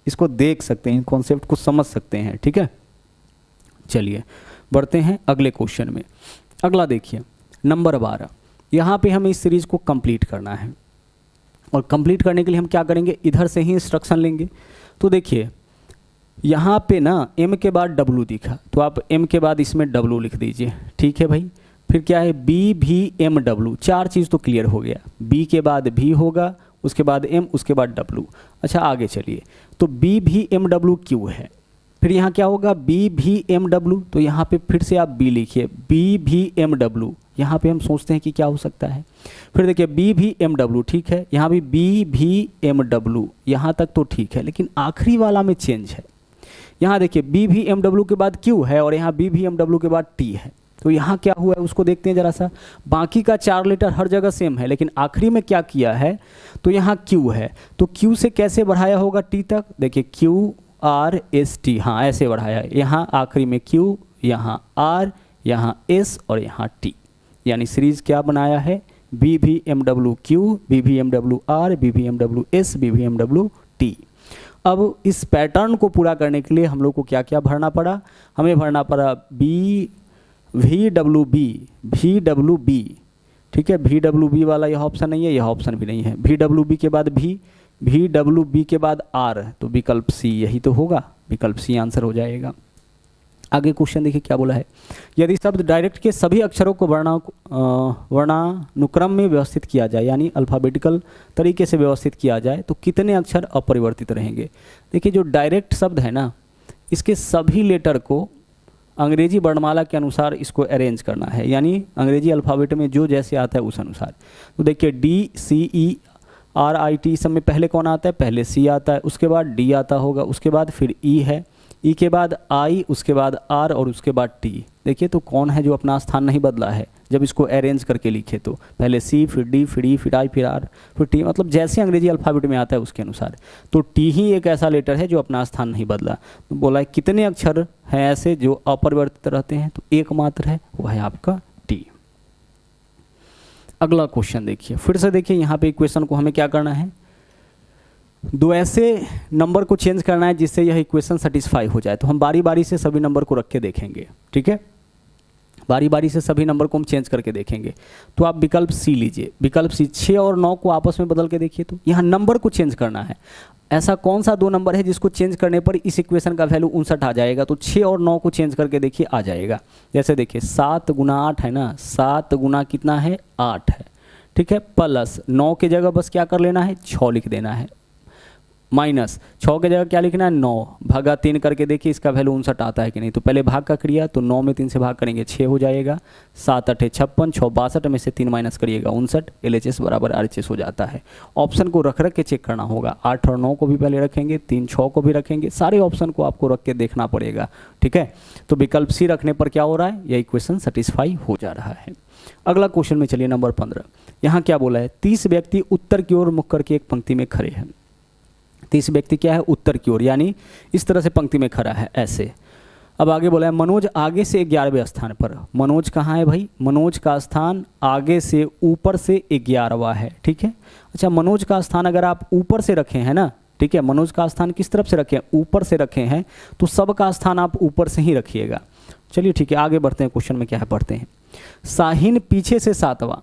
इसको देख सकते हैं, कॉन्सेप्ट को समझ सकते हैं। ठीक है, चलिए बढ़ते हैं अगले क्वेश्चन में। अगला देखिए नंबर 12। यहाँ पे हमें इस सीरीज को कंप्लीट करना है और कंप्लीट करने के लिए हम क्या करेंगे, इधर से ही इंस्ट्रक्शन लेंगे। तो देखिए यहाँ पे ना एम के बाद डब्लू दिखा, तो आप एम के बाद इसमें डब्लू लिख दीजिए। ठीक है भाई, फिर क्या है, बी भी एम डब्लू, चार चीज़ तो क्लियर हो गया। बी के बाद भी होगा, उसके बाद एम, उसके बाद डब्लू। अच्छा आगे चलिए, तो बी भी एम डब्लू क्यू है, फिर यहाँ क्या होगा, बी भी एम डब्लू। तो यहाँ पे फिर से आप बी लिखिए, बी भी एम डब्लू। यहाँ पे हम सोचते हैं कि क्या हो सकता है। फिर देखिए बी भी एम डब्लू, ठीक है, यहाँ भी बी भी एम डब्लू, यहाँ तक तो ठीक है, लेकिन आखिरी वाला में चेंज है। यहाँ देखिए बी भी एम डब्लू के बाद क्यू है और यहाँ बी भी एम डब्लू के बाद टी है। तो यहाँ क्या हुआ है उसको देखते हैं जरा सा। बाकी का चार लेटर हर जगह सेम है, लेकिन आखिरी में क्या किया है, तो यहाँ क्यू है, तो क्यू से कैसे बढ़ाया होगा टी तक। देखिए क्यू आर एस टी, हाँ ऐसे बढ़ाया है। यहाँ आखिरी में क्यू, यहाँ आर, यहाँ एस और यहाँ टी, यानी सीरीज क्या बनाया है, बी भी एम डब्ल्यू क्यू, बी भी एम डब्ल्यू आर, बी भी एम डब्ल्यू एस, बी भी एम डब्ल्यू टी। अब इस पैटर्न को पूरा करने के लिए हम लोग को क्या क्या भरना पड़ा, हमें भरना पड़ा बी वी डब्ल्यू बी, ठीक है। वी डब्ल्यू बी वाला यह ऑप्शन नहीं है, यह ऑप्शन भी नहीं है। वी डब्ल्यू बी के बाद वी डब्ल्यू बी के बाद आर, तो विकल्प सी यही तो होगा, विकल्प सी आंसर हो जाएगा। आगे क्वेश्चन देखिए क्या बोला है, यदि शब्द डायरेक्ट के सभी अक्षरों को वर्णानुक्रम में व्यवस्थित किया जाए, यानी अल्फ़ाबेटिकल तरीके से व्यवस्थित किया जाए, तो कितने अक्षर अपरिवर्तित रहेंगे। देखिए जो डायरेक्ट शब्द है ना, इसके सभी लेटर को अंग्रेजी वर्णमाला के अनुसार इसको अरेंज करना है, यानी अंग्रेजी अल्फ़ाबेट में जो जैसे आता है उस अनुसार। तो देखिए D C E R I T सब में पहले कौन आता है, पहले सी आता है, उसके बाद डी आता होगा, उसके बाद फिर ई है, ई के बाद आई, उसके बाद आर और उसके बाद टी। देखिए तो कौन है जो अपना स्थान नहीं बदला है जब इसको अरेंज करके लिखे, तो पहले सी फिर डी फिर ई फिर आई फिर आर फिर टी, मतलब जैसे अंग्रेजी अल्फ़ाबेट में आता है उसके अनुसार। तो टी ही एक ऐसा लेटर है जो अपना स्थान नहीं बदला। तो बोला है कितने अक्षर हैं ऐसे जो अपरिवर्तित रहते हैं, तो एक मात्र है, वह है आपका टी। अगला क्वेश्चन देखिए, फिर से देखिए यहाँ पे इक्वेशन को हमें क्या करना है, दो ऐसे नंबर को चेंज करना है जिससे यह इक्वेशन सेटिस्फाई हो जाए। तो हम बारी बारी से सभी नंबर को रख के देखेंगे, ठीक है। बारी बारी से सभी नंबर को हम चेंज करके देखेंगे। तो आप विकल्प सी लीजिए, विकल्प सी 6 और 9 को आपस में बदल के देखिए, तो यहाँ नंबर को चेंज करना है। ऐसा कौन सा 2 नंबर है जिसको चेंज करने पर इस इक्वेशन का वैल्यू 59 आ जाएगा? तो 6 और 9 को चेंज करके देखिए, आ जाएगा। जैसे देखिए 7 गुना 8 है ना, 7 गुना कितना है 8 है, ठीक है, प्लस 9 की जगह बस क्या कर लेना है 6 लिख देना है, माइनस 6 की जगह क्या लिखना है 9 भागा 3 करके देखिए इसका वैल्यू 59 आता है कि नहीं। तो पहले भाग का क्रिया, तो 9 में 3 से भाग करेंगे 6 हो जाएगा, 7 8 56, 6 62 में से 3 माइनस करिएगा 59, LHS बराबर RHS हो जाता है। ऑप्शन को रख रख के चेक करना होगा, 8 और 9 को भी पहले रखेंगे, 3 6 को भी रखेंगे, सारे ऑप्शन को आपको रख के देखना पड़ेगा, ठीक है। तो विकल्प सी रखने पर क्या हो रहा है, यह इक्वेशन सेटिस्फाई हो जा रहा है। अगला क्वेश्चन में चलिए, नंबर 15। यहाँ क्या बोला है, 30 व्यक्ति उत्तर की ओर मुख करके एक पंक्ति में खड़े हैं। 30 व्यक्ति क्या है, उत्तर की ओर, यानी इस तरह से पंक्ति में खड़ा है ऐसे। अब आगे बोला है मनोज आगे से 11वें स्थान पर। मनोज कहाँ है भाई, मनोज का स्थान आगे से ऊपर से 11वां है, ठीक है। अच्छा, मनोज का स्थान अगर आप ऊपर से रखे हैं ना, ठीक है, मनोज का स्थान किस तरफ से रखे हैं, ऊपर से रखे हैं, तो सबका स्थान आप ऊपर से ही रखिएगा। चलिए ठीक है, आगे बढ़ते हैं, क्वेश्चन में क्या है पढ़ते हैं। साहिन पीछे से 7वां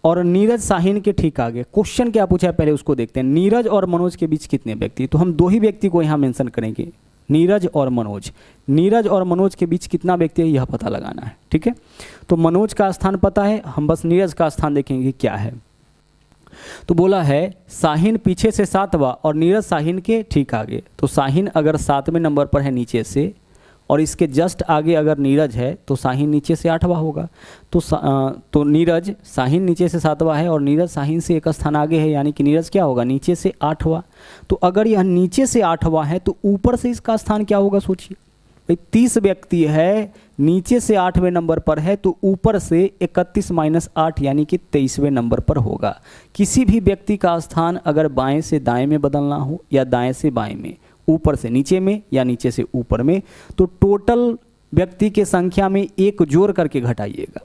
और नीरज साहिन के ठीक आगे। क्वेश्चन क्या पूछा है पहले उसको देखते हैं। नीरज और मनोज के बीच कितने व्यक्ति, तो हम 2 ही व्यक्ति को यहाँ मेंशन करेंगे, नीरज और मनोज। नीरज और मनोज के बीच कितना व्यक्ति है यह पता लगाना है, ठीक है। तो मनोज का स्थान पता है, हम बस नीरज का स्थान देखेंगे क्या है। तो बोला है साहिन पीछे से 7वां और नीरज साहिन के ठीक आगे। तो साहिन अगर 7वें नंबर पर है नीचे से, और इसके जस्ट आगे अगर नीरज है तो साहिन नीचे से 8वां होगा। तो नीरज साहिन नीचे से 7वां है और नीरज साहिन से एक स्थान आगे है, यानी कि नीरज क्या होगा नीचे से 8वां। तो अगर यह नीचे से 8वां है तो ऊपर से इसका स्थान क्या होगा, सोचिए भाई। 30 व्यक्ति है, नीचे से 8वें नंबर पर है, तो ऊपर से 31 - 8 यानी कि 23वें नंबर पर होगा। किसी भी व्यक्ति का स्थान अगर बाएं से दाएं में बदलना हो या दाएं से बाएं में, ऊपर से नीचे में या नीचे से ऊपर में, तो टोटल व्यक्ति के संख्या में 1 जोड़ करके घटाइएगा।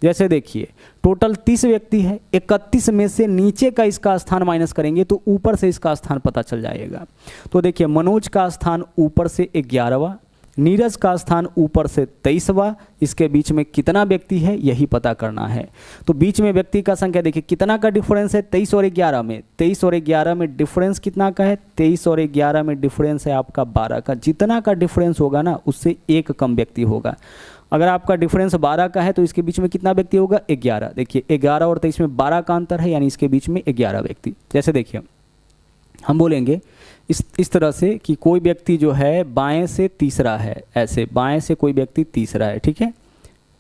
जैसे देखिए टोटल 30 व्यक्ति है, 31 में से नीचे का इसका स्थान माइनस करेंगे तो ऊपर से इसका स्थान पता चल जाएगा। तो देखिए मनोज का स्थान ऊपर से 11वां, नीरज का स्थान ऊपर से 23वां, इसके बीच में कितना व्यक्ति है यही पता करना है। तो बीच में व्यक्ति का संख्या देखिए कितना का डिफरेंस है, 23 और 11 में। 23 और 11 में डिफरेंस कितना का है, 23 और 11 में डिफरेंस है आपका 12 का। जितना का डिफरेंस होगा ना उससे 1 कम व्यक्ति होगा। अगर आपका डिफरेंस 12 का है तो इसके बीच में कितना व्यक्ति होगा, 11। देखिए 11 और 23 में 12 का अंतर है, यानी इसके बीच में 11 व्यक्ति। जैसे देखिए हम बोलेंगे इस तरह से कि कोई व्यक्ति जो है बाएं से तीसरा है, ऐसे बाएं से कोई व्यक्ति तीसरा है, ठीक है,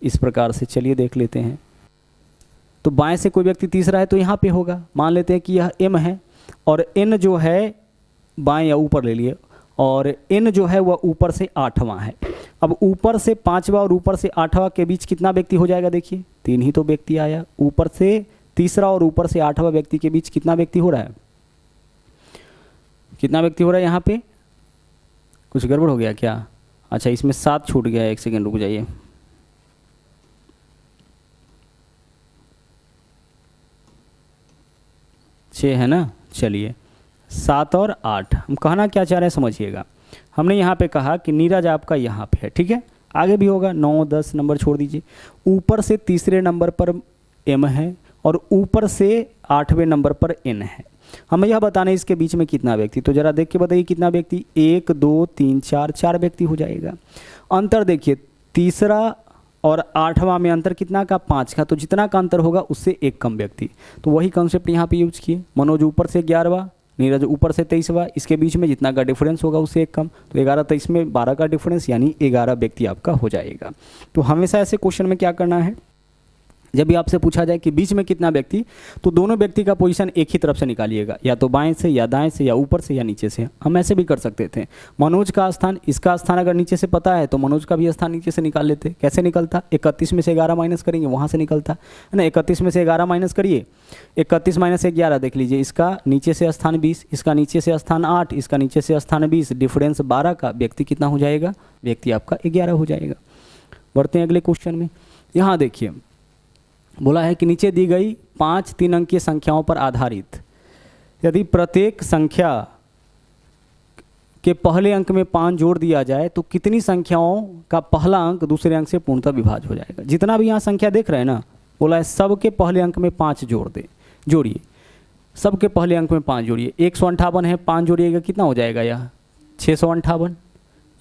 इस प्रकार से। चलिए देख लेते हैं। तो बाएं से कोई व्यक्ति तीसरा है तो यहाँ पे होगा, मान लेते हैं कि यह M है और N जो है बाएं या ऊपर ले लिए, और N जो है वह ऊपर से 8वां है। अब ऊपर से 5वां और ऊपर से 8वां के बीच कितना व्यक्ति हो जाएगा, देखिए 3 ही तो व्यक्ति आया। ऊपर से तीसरा और ऊपर से 8वां व्यक्ति के बीच कितना व्यक्ति हो रहा है, कितना व्यक्ति हो रहा है यहाँ पे, कुछ गड़बड़ हो गया क्या? अच्छा इसमें 7 छूट गया है, 1 सेकेंड रुक जाइए। छः है ना, चलिए 7 और 8। हम कहना क्या चाह रहे हैं समझिएगा। हमने यहाँ पे कहा कि नीरज आपका यहाँ पे है, ठीक है, आगे भी होगा, 9 10 नंबर छोड़ दीजिए। ऊपर से तीसरे नंबर पर M है और ऊपर से 8वें नंबर पर N है। हमें यह बताना है इसके बीच में कितना व्यक्ति, तो जरा देख के बताइए कितना व्यक्ति, 1 2 3 4 व्यक्ति हो जाएगा। अंतर देखिए तीसरा और 8वां में अंतर कितना का, 5 का, तो जितना का अंतर होगा उससे 1 कम व्यक्ति। तो वही कॉन्सेप्ट यहाँ पे यूज किए। मनोज ऊपर से 11वां, नीरज ऊपर से 23वां, इसके बीच में जितना का डिफरेंस होगा उससे 1 कम। तो 11 23 में 12 का डिफरेंस, यानी 11 व्यक्ति आपका हो जाएगा। तो हमेशा ऐसे क्वेश्चन में क्या करना है, जब भी आपसे पूछा जाए कि बीच में कितना व्यक्ति, तो दोनों व्यक्ति का पोजीशन एक ही तरफ से निकालिएगा, या तो बाएं से या दाएं से या ऊपर से या नीचे से। हम ऐसे भी कर सकते थे। मनोज का स्थान, इसका स्थान अगर नीचे से पता है तो मनोज का भी स्थान नीचे से निकाल लेते। कैसे निकलता, 31 में से 11 माइनस करेंगे, वहाँ से निकलता है ना। 31 में से 11 माइनस करिए, 31 - 11 देख लीजिए, इसका नीचे से स्थान 20, इसका नीचे से स्थान 8, इसका नीचे से स्थान 20, डिफरेंस 12 का, व्यक्ति कितना हो जाएगा, व्यक्ति आपका 11 हो जाएगा। बढ़ते हैं अगले क्वेश्चन में। यहाँ देखिए बोला है कि नीचे दी गई 5 3 अंकीय संख्याओं पर आधारित यदि प्रत्येक संख्या के पहले अंक में 5 जोड़ दिया जाए तो कितनी संख्याओं का पहला अंक दूसरे अंक से पूर्णतः विभाज्य हो जाएगा। जितना भी यहाँ संख्या देख रहे हैं ना, बोला है सबके पहले अंक में 5 जोड़िए, सबके पहले अंक में 5 जोड़िए। 158 है, 5 जोड़िएगा कितना हो जाएगा, यह 658।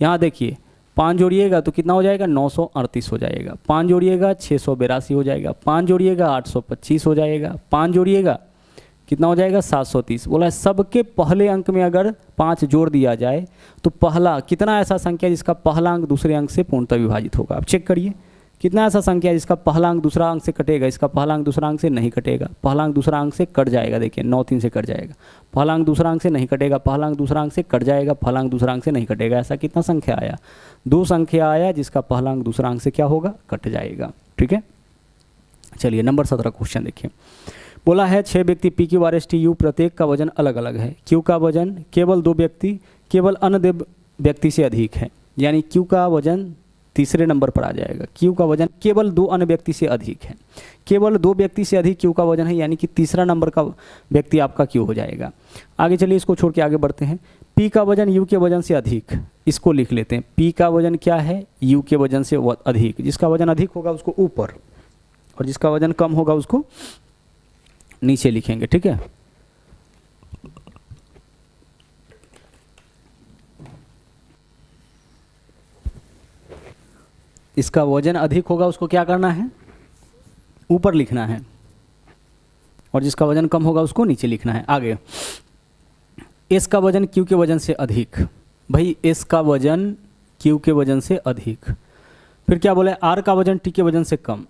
यहाँ देखिए 5 जोड़िएगा तो कितना हो जाएगा, 938 हो जाएगा। 5 जोड़िएगा 682 हो जाएगा। 5 जोड़िएगा 825 हो जाएगा। 5 जोड़िएगा कितना हो जाएगा, 730। बोला है सबके पहले अंक में अगर 5 जोड़ दिया जाए तो पहला कितना ऐसा संख्या जिसका पहला अंक दूसरे अंक से पूर्णतः विभाजित होगा। आप चेक करिए कितना ऐसा संख्या जिसका पहला अंक दूसरा अंक से कटेगा, इसका पहला अंक दूसरा अंक से नहीं कटेगा, पहला अंक दूसरा अंक से कट जाएगा। देखिए 9 3 से कट जाएगा, पहला अंक दूसरा अंक से नहीं कटेगा, पहला अंक दूसरा अंक से कट जाएगा, पहला अंक दूसरा अंक से नहीं कटेगा। ऐसा कितना संख्या आया, 2 संख्या आया जिसका पहला अंक दूसरा अंक से क्या होगा, कट जाएगा। ठीक है, चलिए नंबर 17 क्वेश्चन देखिए। बोला है 6 व्यक्ति P Q R S T U, प्रत्येक का वजन अलग अलग है। क्यू का वजन केवल 2 व्यक्ति केवल अन्य 2 व्यक्ति से अधिक है, यानी क्यू का वजन तीसरे नंबर पर आ जाएगा। क्यू का वजन केवल 2 अन्य व्यक्ति से अधिक है, केवल 2 व्यक्ति से अधिक क्यू का वजन है, यानी कि तीसरा नंबर का व्यक्ति आपका क्यू हो जाएगा। आगे चलिए इसको छोड़ के आगे बढ़ते हैं। पी का वजन यू के वजन से अधिक, इसको लिख लेते हैं। पी का वजन क्या है, यू के वजन से अधिक। जिसका वजन अधिक होगा उसको ऊपर और जिसका वजन कम होगा उसको नीचे लिखेंगे। ठीक है, इसका वजन अधिक होगा उसको क्या करना है, ऊपर लिखना है, और जिसका वजन कम होगा उसको नीचे लिखना है। आगे एस का वजन क्यू के वजन से अधिक, भाई एस का वजन क्यू के वजन से अधिक। फिर क्या बोले, आर का वजन टी के वजन से कम।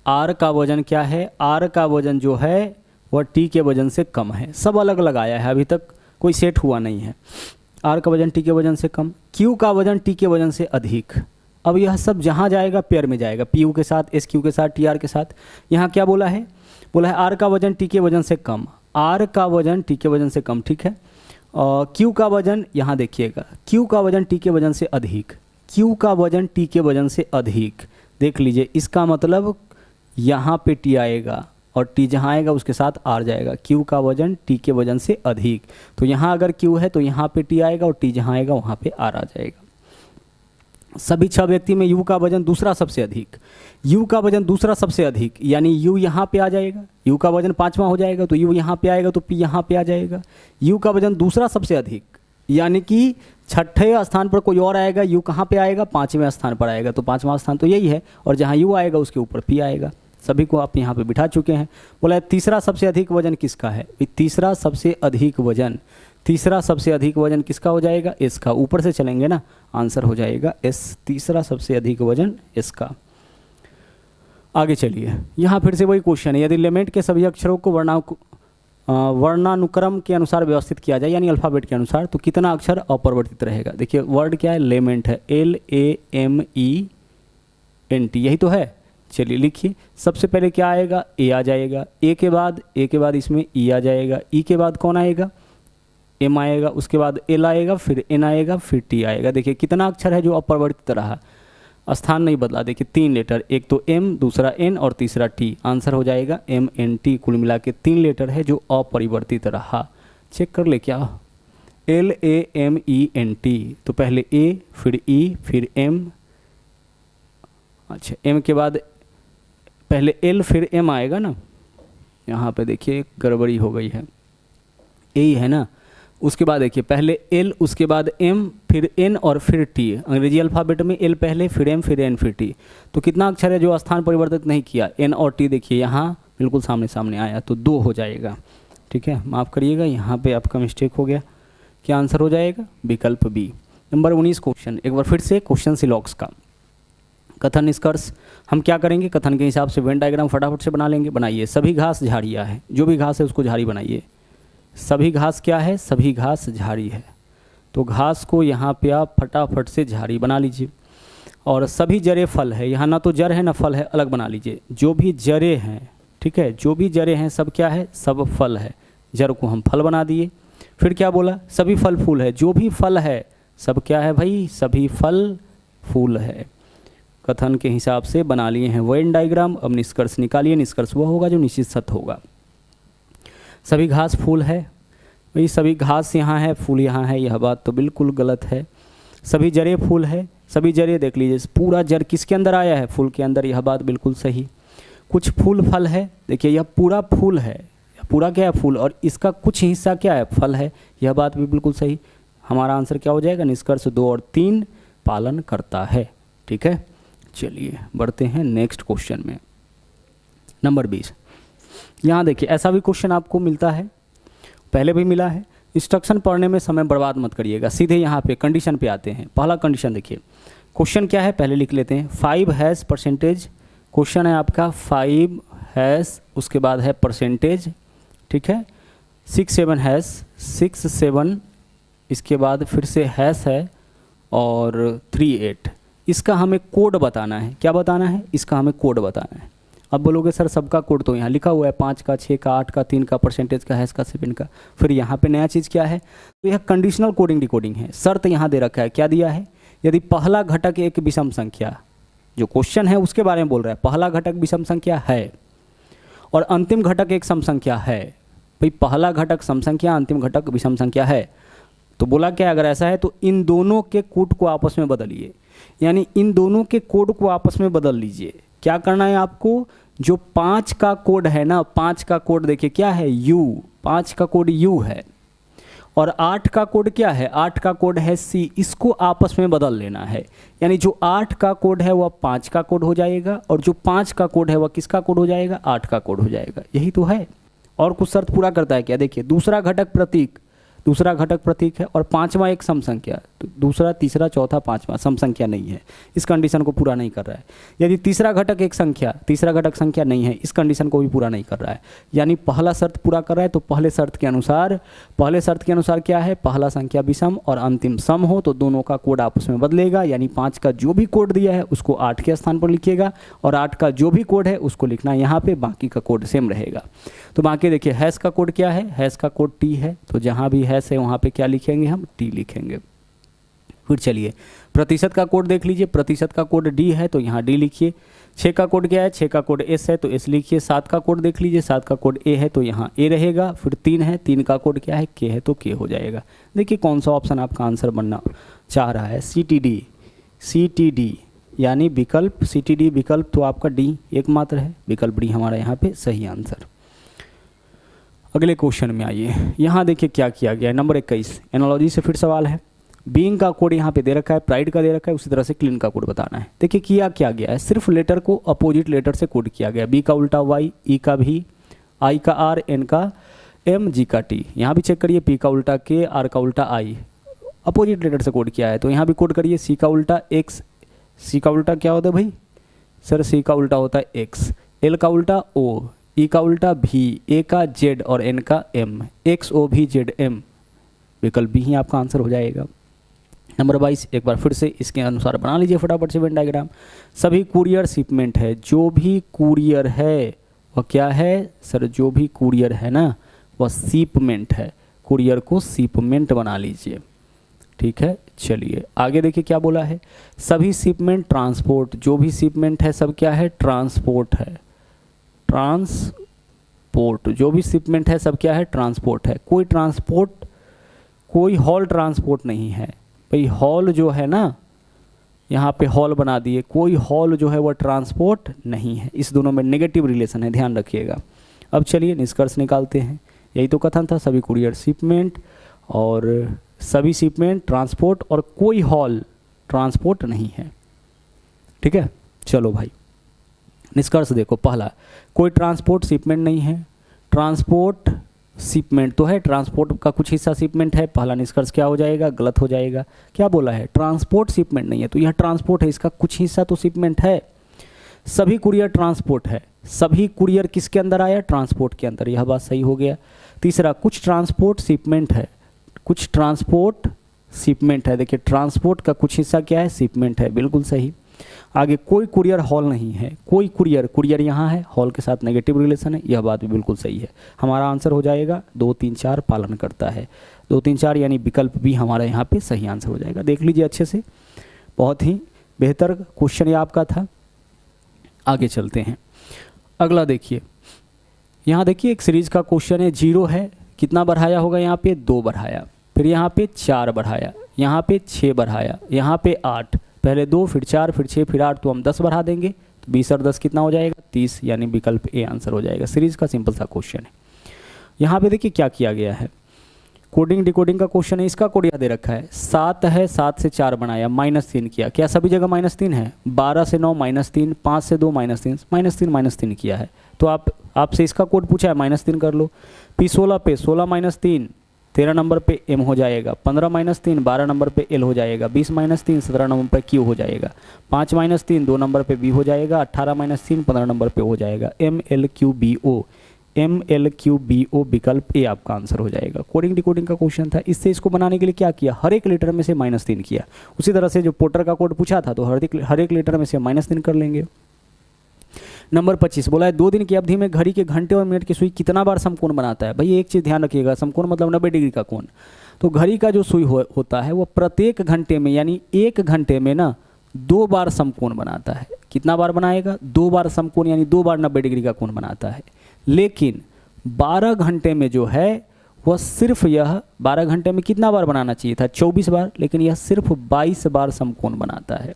आर का वजन क्या है, आर का वजन जो है वह टी के वजन से कम है। सब अलग अलग आया है, अभी तक कोई सेट हुआ नहीं है। आर का वजन टी के वजन से कम, क्यू का वजन टी के वजन से अधिक। अब यह सब जहाँ जाएगा पेयर में जाएगा, पी यू के साथ, एस क्यू के साथ, टी आर के साथ। यहाँ क्या बोला है, बोला है आर का वजन टी के वजन से कम, आर का वजन टी के वजन से कम। ठीक है, और क्यू का वजन यहाँ देखिएगा, क्यू का वजन टी के वजन से अधिक, क्यू का वजन टी के वजन से अधिक। देख लीजिए, इसका मतलब यहाँ पे टी आएगा और टी जहाँ आएगा उसके साथ आर जाएगा। क्यू का वजन टी के वजन से अधिक, तो यहाँ अगर क्यू है तो यहाँ पे टी आएगा और टी जहाँ आएगा वहाँ पे आर आ जाएगा। सभी 6 व्यक्ति में यू का वजन दूसरा सबसे अधिक, यू का वजन दूसरा सबसे अधिक, यानी यू यहाँ पे आ जाएगा। यू का वजन 5वां हो जाएगा तो यू यहाँ पे आएगा तो पी यहाँ पे आ जाएगा। यू का वजन दूसरा सबसे अधिक, यानी कि 6ठे स्थान पर कोई और आएगा, यू कहाँ पे आएगा, 5वें स्थान पर आएगा, तो 5वां स्थान तो यही है, और जहाँ यू आएगा उसके ऊपर पी आएगा। सभी को आप यहाँ पे बिठा चुके हैं। बोला है तीसरा सबसे अधिक वजन किसका है, तीसरा सबसे अधिक वजन, तीसरा सबसे अधिक वजन किसका हो जाएगा, एस का। ऊपर से चलेंगे ना, आंसर हो जाएगा एस, तीसरा सबसे अधिक वजन एस का। आगे चलिए, यहाँ फिर से वही क्वेश्चन है, यदि एलिमेंट के सभी अक्षरों को वर्णानुक्रम के अनुसार व्यवस्थित किया जाए, यानी अल्फ़ाबेट के अनुसार, तो कितना अक्षर अपरिवर्तित रहेगा। देखिए वर्ड क्या है, लेमेंट है, LAMENT, यही तो है। चलिए लिखिए, सबसे पहले क्या आएगा, ए आ जाएगा, ए के बाद इसमें ई आ जाएगा, ई के बाद कौन आएगा, एम आएगा, उसके बाद एल आएगा, फिर एन आएगा, फिर टी आएगा। देखिए कितना अक्षर है जो अपरिवर्तित रहा, स्थान नहीं बदला। देखिए 3 लेटर, एक तो एम, दूसरा एन और तीसरा टी। आंसर हो जाएगा MNT। कुल मिला के 3 लेटर है जो अपरिवर्तित रहा। चेक कर ले क्या, LAMENT, तो पहले ए, फिर ई, फिर एम, अच्छा एम के बाद पहले एल फिर एम आएगा ना। यहाँ पे देखिए गड़बड़ी हो गई है, यही है ना। उसके बाद देखिए पहले एल, उसके बाद एम, फिर एन और फिर टी। अंग्रेजी अल्फ़ाबेट में एल पहले, फिर एम, फिर एन, फिर टी। तो कितना अक्षर है जो स्थान परिवर्तित नहीं किया, एन और टी। देखिए यहाँ बिल्कुल सामने सामने आया, तो 2 हो जाएगा। ठीक है, माफ़ करिएगा, यहाँ पे आपका मिस्टेक हो गया। क्या आंसर हो जाएगा, विकल्प बी। नंबर 19 क्वेश्चन, एक बार फिर से क्वेश्चन सिलॉक्स का। कथन निष्कर्ष हम क्या करेंगे, कथन के हिसाब से वेन डायग्राम फटाफट से बना लेंगे। बनाइए, सभी घास झाड़ियाँ है, जो भी घास है उसको झाड़ी बनाइए। सभी घास क्या है, सभी घास झाड़ी है, तो घास को यहाँ पे आप फटाफट से झाड़ी बना लीजिए। और सभी जड़े फल है, यहाँ ना तो जड़ है ना फल है, अलग बना लीजिए। जो भी जड़े हैं, ठीक है, जो भी जड़े हैं सब क्या है, सब फल है। जड़ को हम फल बना दिए। फिर क्या बोला, सभी फल फूल है, जो भी फल है सब क्या है भाई, सभी फल फूल है। कथन के हिसाब से बना लिए हैं वेन डायग्राम। अब निष्कर्ष निकालिए, निष्कर्ष वह होगा जो निश्चित सत्य होगा। सभी घास फूल है, भाई सभी घास यहाँ है, फूल यहाँ है, यह बात तो बिल्कुल गलत है। सभी जड़े फूल है, सभी जड़े देख लीजिए, पूरा जड़ किसके अंदर आया है, फूल के अंदर, यह बात बिल्कुल सही। कुछ फूल फल है, देखिए यह पूरा फूल है, पूरा क्या है, फूल, और इसका कुछ हिस्सा क्या है, फल है, यह बात भी बिल्कुल सही। हमारा आंसर क्या हो जाएगा, निष्कर्ष 2 और 3 पालन करता है। ठीक है, चलिए बढ़ते हैं नेक्स्ट क्वेश्चन में। नंबर 20, यहाँ देखिए ऐसा भी क्वेश्चन आपको मिलता है, पहले भी मिला है। इंस्ट्रक्शन पढ़ने में समय बर्बाद मत करिएगा, सीधे यहाँ पे कंडीशन पे आते हैं। पहला कंडीशन देखिए, क्वेश्चन क्या है पहले लिख लेते हैं। 5 हैज़ परसेंटेज, क्वेश्चन है आपका 5 हैज़, उसके बाद है परसेंटेज, ठीक है। 6 7 हैज़, 6 7, इसके बाद फिर से हैश है, और 3 8। इसका हमें कोड बताना है। क्या बताना है, इसका हमें कोड बताना है। अब बोलोगे सर सबका कोड तो यहाँ लिखा हुआ है, 5 का, 6 का, 8 का, 3 का, परसेंटेज का, हैश का, 7 का, फिर यहाँ पे नया चीज़ क्या है, तो यह कंडीशनल कोडिंग डिकोडिंग है। शर्त यहाँ दे रखा है, क्या दिया है, यदि पहला घटक एक विषम संख्या, जो क्वेश्चन है उसके बारे में बोल रहा है, पहला घटक विषम संख्या है और अंतिम घटक एक सम संख्या है। भाई पहला घटक सम संख्या, अंतिम घटक विषम संख्या है, तो बोला क्या, अगर ऐसा है तो इन दोनों के कोड को आपस में बदलिए, यानी इन दोनों के कोड को आपस में बदल लीजिए। क्या करना है आपको, जो 5 का कोड है ना, 5 का कोड देखिए क्या है, U, 5 का कोड U है, और 8 का कोड क्या है, 8 का कोड है C, इसको आपस में बदल लेना है। यानी जो 8 का कोड है वह 5 का कोड हो जाएगा, और जो 5 का कोड है वह किसका कोड हो जाएगा, 8 का कोड हो जाएगा। यही तो है, और कुछ शर्त पूरा करता है क्या, देखिए दूसरा घटक प्रतीक, दूसरा घटक प्रतीक है, और पांचवा एक सम संख्या, तो दूसरा, तीसरा, चौथा, पांचवा सम संख्या नहीं है, इस कंडीशन को पूरा नहीं कर रहा है। यदि तीसरा घटक एक संख्या, तीसरा घटक संख्या नहीं है, इस कंडीशन को भी पूरा नहीं कर रहा है। यानी पहला शर्त पूरा कर रहा है, तो पहले शर्त के अनुसार क्या है, पहला संख्या विषम और अंतिम सम हो तो दोनों का कोड आपस में बदलेगा। यानी 5 का जो भी कोड दिया है उसको 8 के स्थान पर लिखिएगा, और 8 का जो भी कोड है उसको लिखना यहाँ पे, बाकी का कोड सेम रहेगा। तो बाकी देखिए हैश का कोड क्या है, हैश का कोड T है, तो जहाँ भी हैश है वहाँ पे क्या लिखेंगे, हम T लिखेंगे। फिर चलिए प्रतिशत का कोड देख लीजिए, प्रतिशत का कोड D है तो यहाँ D लिखिए। 6 का कोड क्या है, 6 का कोड S है तो S लिखिए। 7 का कोड देख लीजिए, 7 का कोड A है तो यहाँ A रहेगा। फिर 3 है, 3 का कोड क्या है, K है तो K हो जाएगा। देखिए कौन सा ऑप्शन आपका आंसर बनना चाह रहा है, CTD यानी विकल्प, CTD विकल्प, तो आपका D एकमात्र है, विकल्प D हमारा यहाँ पे सही आंसर। अगले क्वेश्चन में आइए, यहाँ देखिए क्या किया गया है। नंबर 21 एनालॉजी से फिर सवाल है। बीइंग का कोड यहाँ पे दे रखा है, प्राइड का दे रखा है, उसी तरह से क्लीन का कोड बताना है। देखिए किया क्या गया है, सिर्फ लेटर को अपोजिट लेटर से कोड किया गया। बी का उल्टा Y, ई का V, आई का R, एन का M, जी का T। यहाँ भी चेक करिए, पी का उल्टा K, R का उल्टा I, अपोजिट लेटर से कोड किया है। तो यहाँ भी कोड करिए, सी का उल्टा X, सी का उल्टा क्या होता है भाई सर, सी का उल्टा होता है X, एल का उल्टा O, ई का उल्टा V, ए का Z और एन का M, XOVZM, विकल्प B ही आपका आंसर हो जाएगा। नंबर 22 एक बार फिर से इसके अनुसार बना लीजिए फटाफट से वेन डायग्राम। सभी कुरियर शिपमेंट है, जो भी कुरियर है वह क्या है सर, जो भी कुरियर है ना वह शिपमेंट है, कुरियर को शिपमेंट बना लीजिए। ठीक है, चलिए आगे देखिए क्या बोला है। सभी शिपमेंट ट्रांसपोर्ट, जो भी शिपमेंट है सब क्या है, ट्रांसपोर्ट है, ट्रांसपोर्ट, जो भी शिपमेंट है सब क्या है, ट्रांसपोर्ट है। कोई ट्रांसपोर्ट, कोई हॉल ट्रांसपोर्ट नहीं है। भाई हॉल जो है ना, यहाँ पे हॉल बना दिए, कोई हॉल जो है वह ट्रांसपोर्ट नहीं है। इस दोनों में नेगेटिव रिलेशन है, ध्यान रखिएगा। अब चलिए निष्कर्ष निकालते हैं। यही तो कथन था, सभी कुरियर शिपमेंट और सभी शिपमेंट ट्रांसपोर्ट और कोई हॉल ट्रांसपोर्ट नहीं है। ठीक है, चलो भाई निष्कर्ष देखो। पहला, कोई ट्रांसपोर्ट शिपमेंट नहीं है, ट्रांसपोर्ट शिपमेंट तो है, ट्रांसपोर्ट का कुछ हिस्सा शिपमेंट है। पहला निष्कर्ष क्या हो जाएगा, गलत हो जाएगा। क्या बोला है, ट्रांसपोर्ट शिपमेंट नहीं है, तो यह ट्रांसपोर्ट है, इसका कुछ हिस्सा तो शिपमेंट है। सभी कुरियर ट्रांसपोर्ट है, सभी कुरियर किसके अंदर आया, ट्रांसपोर्ट के अंदर, यह बात सही हो गया। तीसरा, कुछ ट्रांसपोर्ट शिपमेंट है, कुछ ट्रांसपोर्ट शिपमेंट है। देखिए ट्रांसपोर्ट का कुछ हिस्सा क्या है, शिपमेंट है, बिल्कुल सही। आगे कोई कुरियर हॉल नहीं है, कोई कुरियर, कुरियर यहाँ है, हॉल के साथ नेगेटिव रिलेशन है, यह बात भी बिल्कुल सही है। हमारा आंसर हो जाएगा 2 3 4 पालन करता है। 2 3 4 यानी विकल्प भी हमारा यहाँ पे सही आंसर हो जाएगा। देख लीजिए अच्छे से, बहुत ही बेहतर क्वेश्चन ये आपका था। आगे चलते हैं, अगला देखिए। यहाँ देखिए एक सीरीज का क्वेश्चन है, 0 है, कितना बढ़ाया होगा, यहाँ पे 2 बढ़ाया, फिर यहाँ पे 4 बढ़ाया, यहाँ पे 6 बढ़ाया, यहाँ पे 8, पहले 2 फिर 4 फिर 6 फिर 8, तो हम 10 बढ़ा देंगे, तो 20 और 10 कितना हो जाएगा, 30, यानी विकल्प ए आंसर हो जाएगा। सीरीज का सिंपल सा क्वेश्चन है। यहाँ पे देखिए क्या किया गया है, कोडिंग डिकोडिंग का क्वेश्चन है। इसका कोड यहाँ दे रखा है, 7 है, 7 से 4 बनाया, -3 किया, क्या सभी जगह -3 है, 12 से 9 -3, 5 से 2 -3 -3 किया है। तो आपसे इसका कोड पूछा है, -3 कर लो। P16 पे 16 -3 13 नंबर पे M हो जाएगा, 15 -3 12 नंबर पे L हो जाएगा, 20 -3 17 नंबर पे Q हो जाएगा, 5 -3 2 नंबर पे B हो जाएगा, 18 -3 15 नंबर पे हो जाएगा, MLQBO विकल्प ए आपका आंसर हो जाएगा। कोडिंग डिकोडिंग का क्वेश्चन था। इससे इसको बनाने के लिए क्या किया, हर एक लेटर में से -3 किया। उसी तरह से जो पोर्टर का कोड पूछा था, तो हर एक लेटर में से -3 कर लेंगे। नंबर 25 बोला है 2 दिन की अवधि में घड़ी के घंटे और मिनट की सुई कितना बार समकोण बनाता है। भाई एक चीज़ ध्यान रखिएगा, समकोण मतलब 90 डिग्री का कोण। तो घड़ी का जो सुई होता है वो प्रत्येक घंटे में, यानी 1 घंटे में ना 2 बार समकोण बनाता है। कितना बार बनाएगा, 2 बार समकोण, यानी 2 बार 90 डिग्री का कोण बनाता है। लेकिन 12 घंटे में जो है वह सिर्फ यह 12 घंटे में कितना बार बनाना चाहिए था, 24 बार, लेकिन यह सिर्फ 22 बार समकोण बनाता है।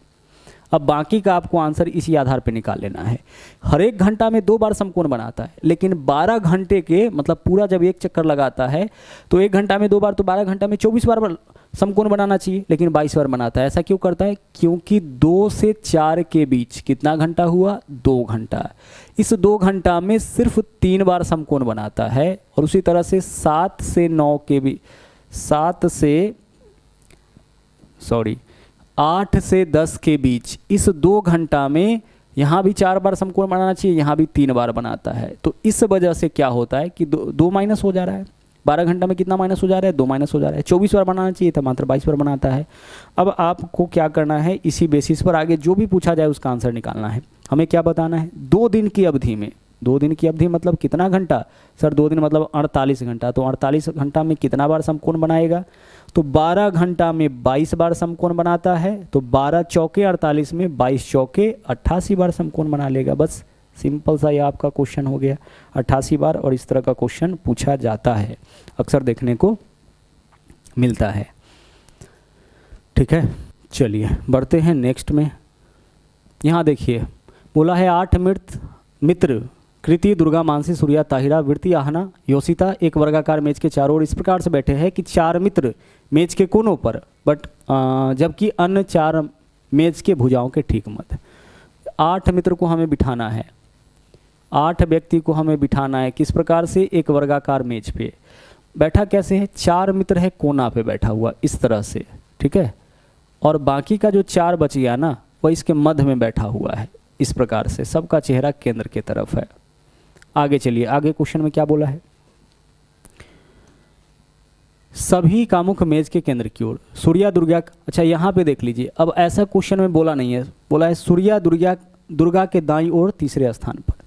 अब बाकी का आपको आंसर इसी आधार पे निकाल लेना है। हर एक घंटा में 2 बार समकोण बनाता है, लेकिन 12 घंटे के मतलब पूरा जब एक चक्कर लगाता है तो 1 घंटा में 2 बार, तो 12 घंटा में 24 बार समकोण बनाना चाहिए, लेकिन 22 बार बनाता है। ऐसा क्यों करता है, क्योंकि 2 से 4 के बीच कितना घंटा हुआ, 2 घंटा। इस 2 घंटा में सिर्फ 3 बार समकोण बनाता है। और उसी तरह से 8 से 10 के बीच इस 2 घंटा में यहाँ भी 4 बार समकोण बनाना चाहिए, यहाँ भी 3 बार बनाता है। तो इस वजह से क्या होता है कि 2 माइनस हो जा रहा है। 12 घंटा में कितना माइनस हो जा रहा है, 2 माइनस हो जा रहा है। 24 बार बनाना चाहिए था, मात्र 22 बार बनाता है। अब आपको क्या करना है, इसी बेसिस पर आगे जो भी पूछा जाए उसका आंसर निकालना है। हमें क्या बताना है, 2 दिन की अवधि में, 2 दिन की अवधि मतलब कितना घंटा सर, 2 दिन मतलब 48 घंटा। तो 48 घंटा में कितना बार समकोण बनाएगा, तो 12 घंटा में 22 बार समकोण बनाता है। तो 12 चौके 48 में 22 चौके 88 बार समकोण बना लेगा। बस सिंपल सा ये आपका क्वेश्चन हो गया 88 बार। और इस तरह का क्वेश्चन पूछा जाता है, अक्सर देखने को मिलता है। ठीक है, चलिए बढ़ते हैं नेक्स्ट में। यहाँ देखिए बोला है 8 मित्र कृति, दुर्गा, मानसी, सूर्या, ताहिरा, वृत्ति, आहना, योशिता एक वर्गाकार मेज के चारों ओर इस प्रकार से बैठे हैं कि 4 मित्र मेज के कोनों पर, जबकि अन्य 4 मेज के भुजाओं के ठीक मध्य। 8 मित्र को हमें बिठाना है, 8 व्यक्ति को हमें बिठाना है। किस प्रकार से, एक वर्गाकार मेज पे। बैठा कैसे है, 4 मित्र है कोना पे बैठा हुआ इस तरह से, ठीक है। और बाकी का जो 4 बच गया ना, वह इसके मध्य में बैठा हुआ है इस प्रकार से। सबका चेहरा केंद्र की तरफ है। आगे चलिए, आगे क्वेश्चन में क्या बोला है, सभी का मुख मेज के केंद्र की ओर, सूर्या दुर्गा। अच्छा यहाँ पे देख लीजिए, अब ऐसा क्वेश्चन में बोला नहीं है, बोला है सूर्या दुर्गा के दाईं ओर तीसरे स्थान पर।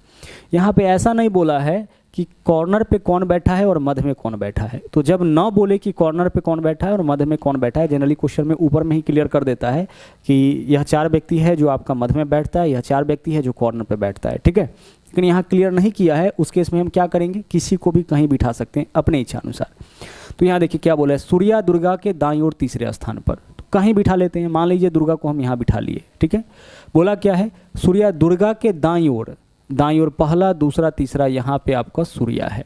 यहाँ पे ऐसा नहीं बोला है कि कॉर्नर पे कौन बैठा है और मध्य में कौन बैठा है। तो जब न बोले कि कॉर्नर पे कौन बैठा है और मध्य में कौन बैठा है, जनरली क्वेश्चन में ऊपर में ही क्लियर कर देता है कि यह 4 व्यक्ति है जो आपका मध्य में बैठता है, यह 4 व्यक्ति है जो कॉर्नर पे बैठता है, ठीक है। लेकिन यहाँ क्लियर नहीं किया है, उस केस में हम क्या करेंगे, किसी को भी कहीं बिठा सकते हैं अपने इच्छा अनुसार। तो यहाँ देखिए क्या बोला है, सूर्या दुर्गा के दाईं ओर तीसरे स्थान पर, तो कहीं बिठा लेते हैं। मान लीजिए दुर्गा को हम यहाँ बिठा लिए, ठीक है। बोला क्या है, सूर्या दुर्गा के दाईं ओर पहला, दूसरा, तीसरा, यहाँ पे आपका सूर्या है।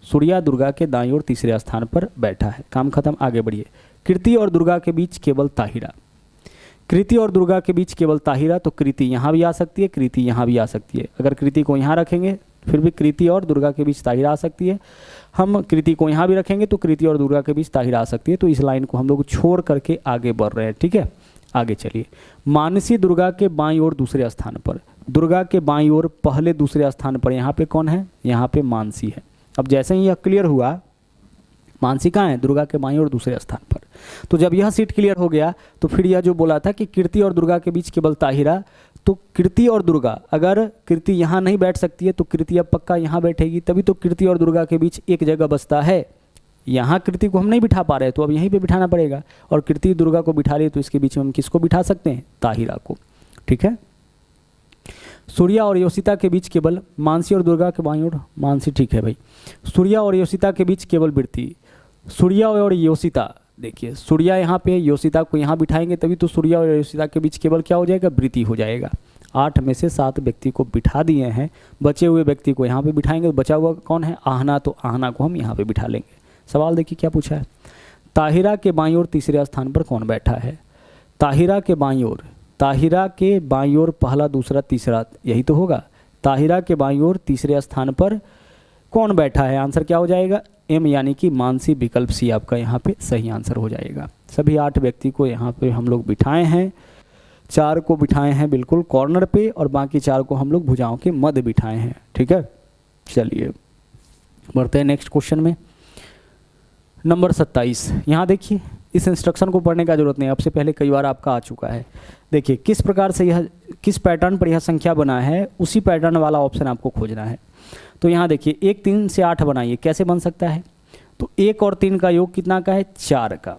सूर्या दुर्गा के दाईं ओर तीसरे स्थान पर बैठा है। काम खत्म, आगे बढ़िए। कृति और दुर्गा के बीच केवल ताहिरा, कृति और दुर्गा के बीच केवल ताहिरा, तो कृति यहाँ भी आ सकती है, कृति यहाँ भी आ सकती है। अगर कृति को यहाँ रखेंगे फिर भी कृति और दुर्गा के बीच ताहिरा आ सकती है। हम कृति को यहाँ भी रखेंगे तो कृति और दुर्गा के बीच ताहिरा आ सकती है। तो इस लाइन को हम लोग छोड़ करके आगे बढ़ रहे हैं, ठीक है। आगे चलिए, मानसी दुर्गा के बाईं ओर दूसरे स्थान पर, दुर्गा के बाईं ओर पहले दूसरे स्थान पर यहाँ पे कौन है, यहाँ पे मानसी है। अब जैसे ही यह क्लियर हुआ, मानसी कहाँ है, दुर्गा के बाईं ओर दूसरे स्थान पर। तो जब यह सीट क्लियर हो गया तो फिर यह जो बोला था कि कृति और दुर्गा के बीच केवल ताहिरा, तो कृति और दुर्गा, अगर कृति यहाँ नहीं बैठ सकती है तो कृति अब पक्का यहाँ बैठेगी, तभी तो कृति और दुर्गा के बीच एक जगह बचता है। यहाँ कृति को हम नहीं बिठा पा रहे तो अब यहीं पे बिठाना पड़ेगा। और कृति दुर्गा को बिठा लिए तो इसके बीच में हम किसको बिठा सकते हैं, ताहिरा को, ठीक है। सूर्या और योशिता के बीच केवल मानसी और दुर्गा के बाईं ओर, मानसी ठीक है भाई। सूर्या और योशिता के बीच केवल वृत्ति, सूर्या और योशिता, देखिए सूर्या यहाँ पे, योशिता को यहाँ बिठाएंगे तभी तो सूर्या और योशिता के बीच केवल क्या हो जाएगा, वृत्ति हो जाएगा। 8 में से 7 व्यक्ति को बिठा दिए हैं, बचे हुए व्यक्ति को यहाँ पे बिठाएंगे। तो बचा हुआ कौन है, आहना, तो आहना को हम यहाँ पे बिठा लेंगे। सवाल देखिए क्या पूछा है, ताहिरा के बाईं ओर तीसरे स्थान पर कौन बैठा है। ताहिरा के बाईं ओर, ताहिरा के बाईं ओर पहला दूसरा तीसरा, यही तो होगा। ताहिरा के बाईं ओर तीसरे स्थान पर कौन बैठा है, आंसर क्या हो जाएगा, एम, यानी कि मानसी, विकल्प सी आपका यहाँ पे सही आंसर हो जाएगा। सभी 8 व्यक्ति को यहाँ पे हम लोग बिठाए हैं, 4 को बिठाए हैं बिल्कुल कॉर्नर पे और बाकी 4 को हम लोग भुजाओं के मध्य बिठाए हैं। ठीक है, चलिए बढ़ते हैं नेक्स्ट क्वेश्चन में। नंबर 27, यहाँ देखिए, इस इंस्ट्रक्शन को पढ़ने का जरूरत नहीं, आपसे पहले कई बार आपका आ चुका है। देखिए किस प्रकार से यह, किस पैटर्न पर यह संख्या बना है, उसी पैटर्न वाला ऑप्शन आपको खोजना है। तो यहाँ देखिए 1 3 से 8 बनाइए, कैसे बन सकता है, तो 1 और 3 का योग कितना का है, 4 का।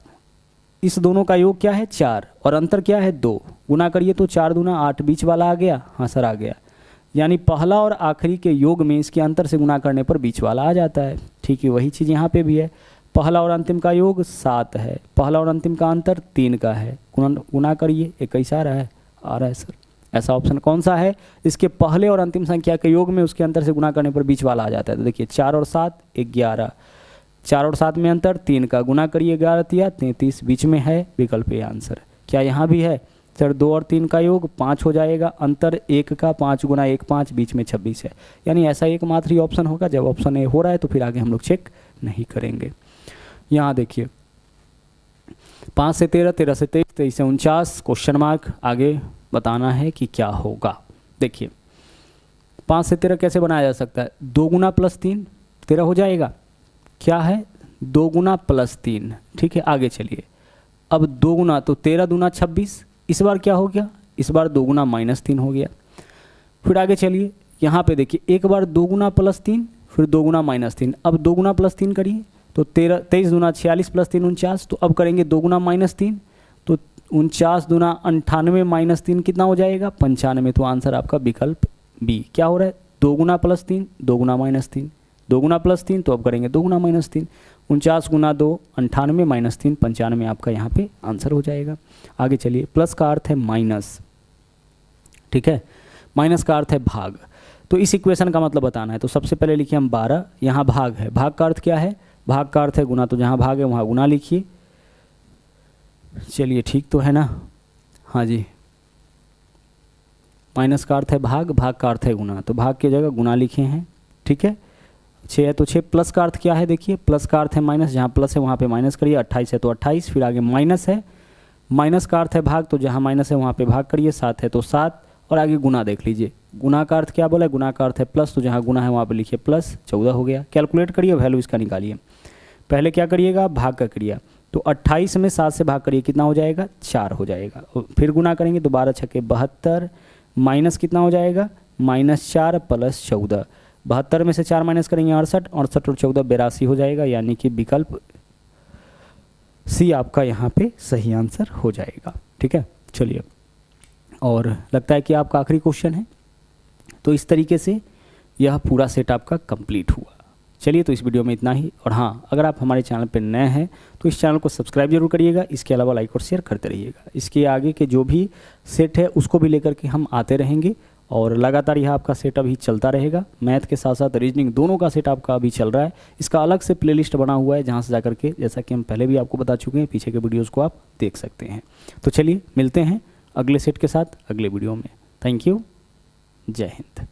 इस दोनों का योग क्या है, 4, और अंतर क्या है, 2। गुना करिए तो 4 दूना 8, बीच वाला आ गया, हाँ सर आ गया। यानी पहला और आखिरी के योग में इसके अंतर से गुना करने पर बीच वाला आ जाता है। ठीक है, वही चीज़ यहाँ पे भी है। पहला और अंतिम का योग 7 है, पहला और अंतिम का अंतर 3 का है। गुना करिए, 21 आ रहा है सर। ऐसा ऑप्शन कौन सा है, इसके पहले और अंतिम संख्या के योग में उसके अंतर से गुना करने पर बीच वाला आ जाता है। तो देखिए 4 और 7 11, 4 और 7 में अंतर 3 का, गुना करिए 11 तिया 33, बीच में है विकल्प ए आंसर। क्या यहाँ भी है सर, 2 और 3 का योग 5 हो जाएगा, अंतर 1 का, 5 गुना 1 5, बीच में 26 है। यानी ऐसा एकमात्र ही ऑप्शन होगा। जब ऑप्शन ए हो रहा है तो फिर आगे हम लोग चेक नहीं करेंगे। यहाँ देखिए 5 से 13, 13 से 23, 23 से 49, क्वेश्चन मार्क, आगे बताना है कि क्या होगा। देखिए 5 से 13 कैसे बनाया जा सकता है, 2 गुना प्लस 3 13 हो जाएगा। क्या है, 2 गुना प्लस 3। ठीक है, आगे चलिए, अब 2 गुना तो 13 दूना 26, इस बार क्या हो गया, इस बार 2 गुना माइनस 3 हो गया। फिर आगे चलिए, यहाँ पे देखिए एक बार 2 गुना प्लस 3, फिर 2 गुना माइनस 3, अब 2 गुना प्लस 3 करिए तो 23 दूना 46 प्लस 3 49, तो अब करेंगे 2 गुना माइनस 3, तो 49 दूना 98 माइनस 3 कितना हो जाएगा, 95। तो आंसर आपका विकल्प बी। क्या हो रहा है, 2 गुना प्लस 3, 2 गुना माइनस 3, 2 गुना प्लस 3, तो अब करेंगे 2 गुना माइनस 3, 49 गुना 2 98 माइनस 3 95 आपका यहाँ पे आंसर हो जाएगा। आगे चलिए, प्लस का अर्थ है माइनस, ठीक है, माइनस का अर्थ है भाग। तो इस इक्वेशन का मतलब बताना है, तो सबसे पहले लिखिए हम 12, यहाँ भाग है, भाग का अर्थ क्या है, भाग का अर्थ है गुना, तो जहाँ भाग है वहाँ गुना लिखिए। चलिए ठीक तो है ना, हाँ जी, माइनस का अर्थ है भाग, भाग का अर्थ है गुना, तो भाग की जगह गुना लिखे हैं। ठीक है, 6 है तो 6, प्लस का अर्थ क्या है, देखिए प्लस का अर्थ है माइनस, जहाँ प्लस है वहाँ पे माइनस करिए, 28 है तो 28, फिर आगे माइनस है, माइनस का अर्थ है भाग, तो जहाँ माइनस है वहाँ पे भाग करिए, 7 है तो 7, और आगे गुना देख लीजिए, गुना का अर्थ क्या बोला है, गुना का अर्थ है प्लस, तो जहाँ गुना है वहाँ पे लिखिए प्लस, 14 हो गया। कैलकुलेट करिए, वैल्यू इसका निकालिए। पहले क्या करिएगा, भाग का करिए, तो 28 में 7 से भाग करिए, कितना हो जाएगा, 4 हो जाएगा। फिर गुना करेंगे तो 12 छक्के 72, माइनस कितना हो जाएगा, -4 प्लस 14, 72 में से 4 माइनस करेंगे 68, 68 और 14 82 हो जाएगा। यानी कि विकल्प सी आपका यहाँ पे सही आंसर हो जाएगा। ठीक है, चलिए, और लगता है कि आपका आखिरी क्वेश्चन है। तो इस तरीके से यह पूरा सेट आपका कंप्लीट हुआ। चलिए, तो इस वीडियो में इतना ही। और हाँ, अगर आप हमारे चैनल पर नए हैं तो इस चैनल को सब्सक्राइब जरूर करिएगा, इसके अलावा लाइक और शेयर करते रहिएगा। इसके आगे के जो भी सेट है उसको भी लेकर के हम आते रहेंगे, और लगातार यह आपका सेट अभी चलता रहेगा। मैथ के साथ साथ रीजनिंग दोनों का सेट आपका अभी चल रहा है। इसका अलग से प्लेलिस्ट बना हुआ है, जहाँ से जाकर के, जैसा कि हम पहले भी आपको बता चुके हैं, पीछे के वीडियोज़ को आप देख सकते हैं। तो चलिए, मिलते हैं अगले सेट के साथ अगले वीडियो में। थैंक यू, जय हिंद।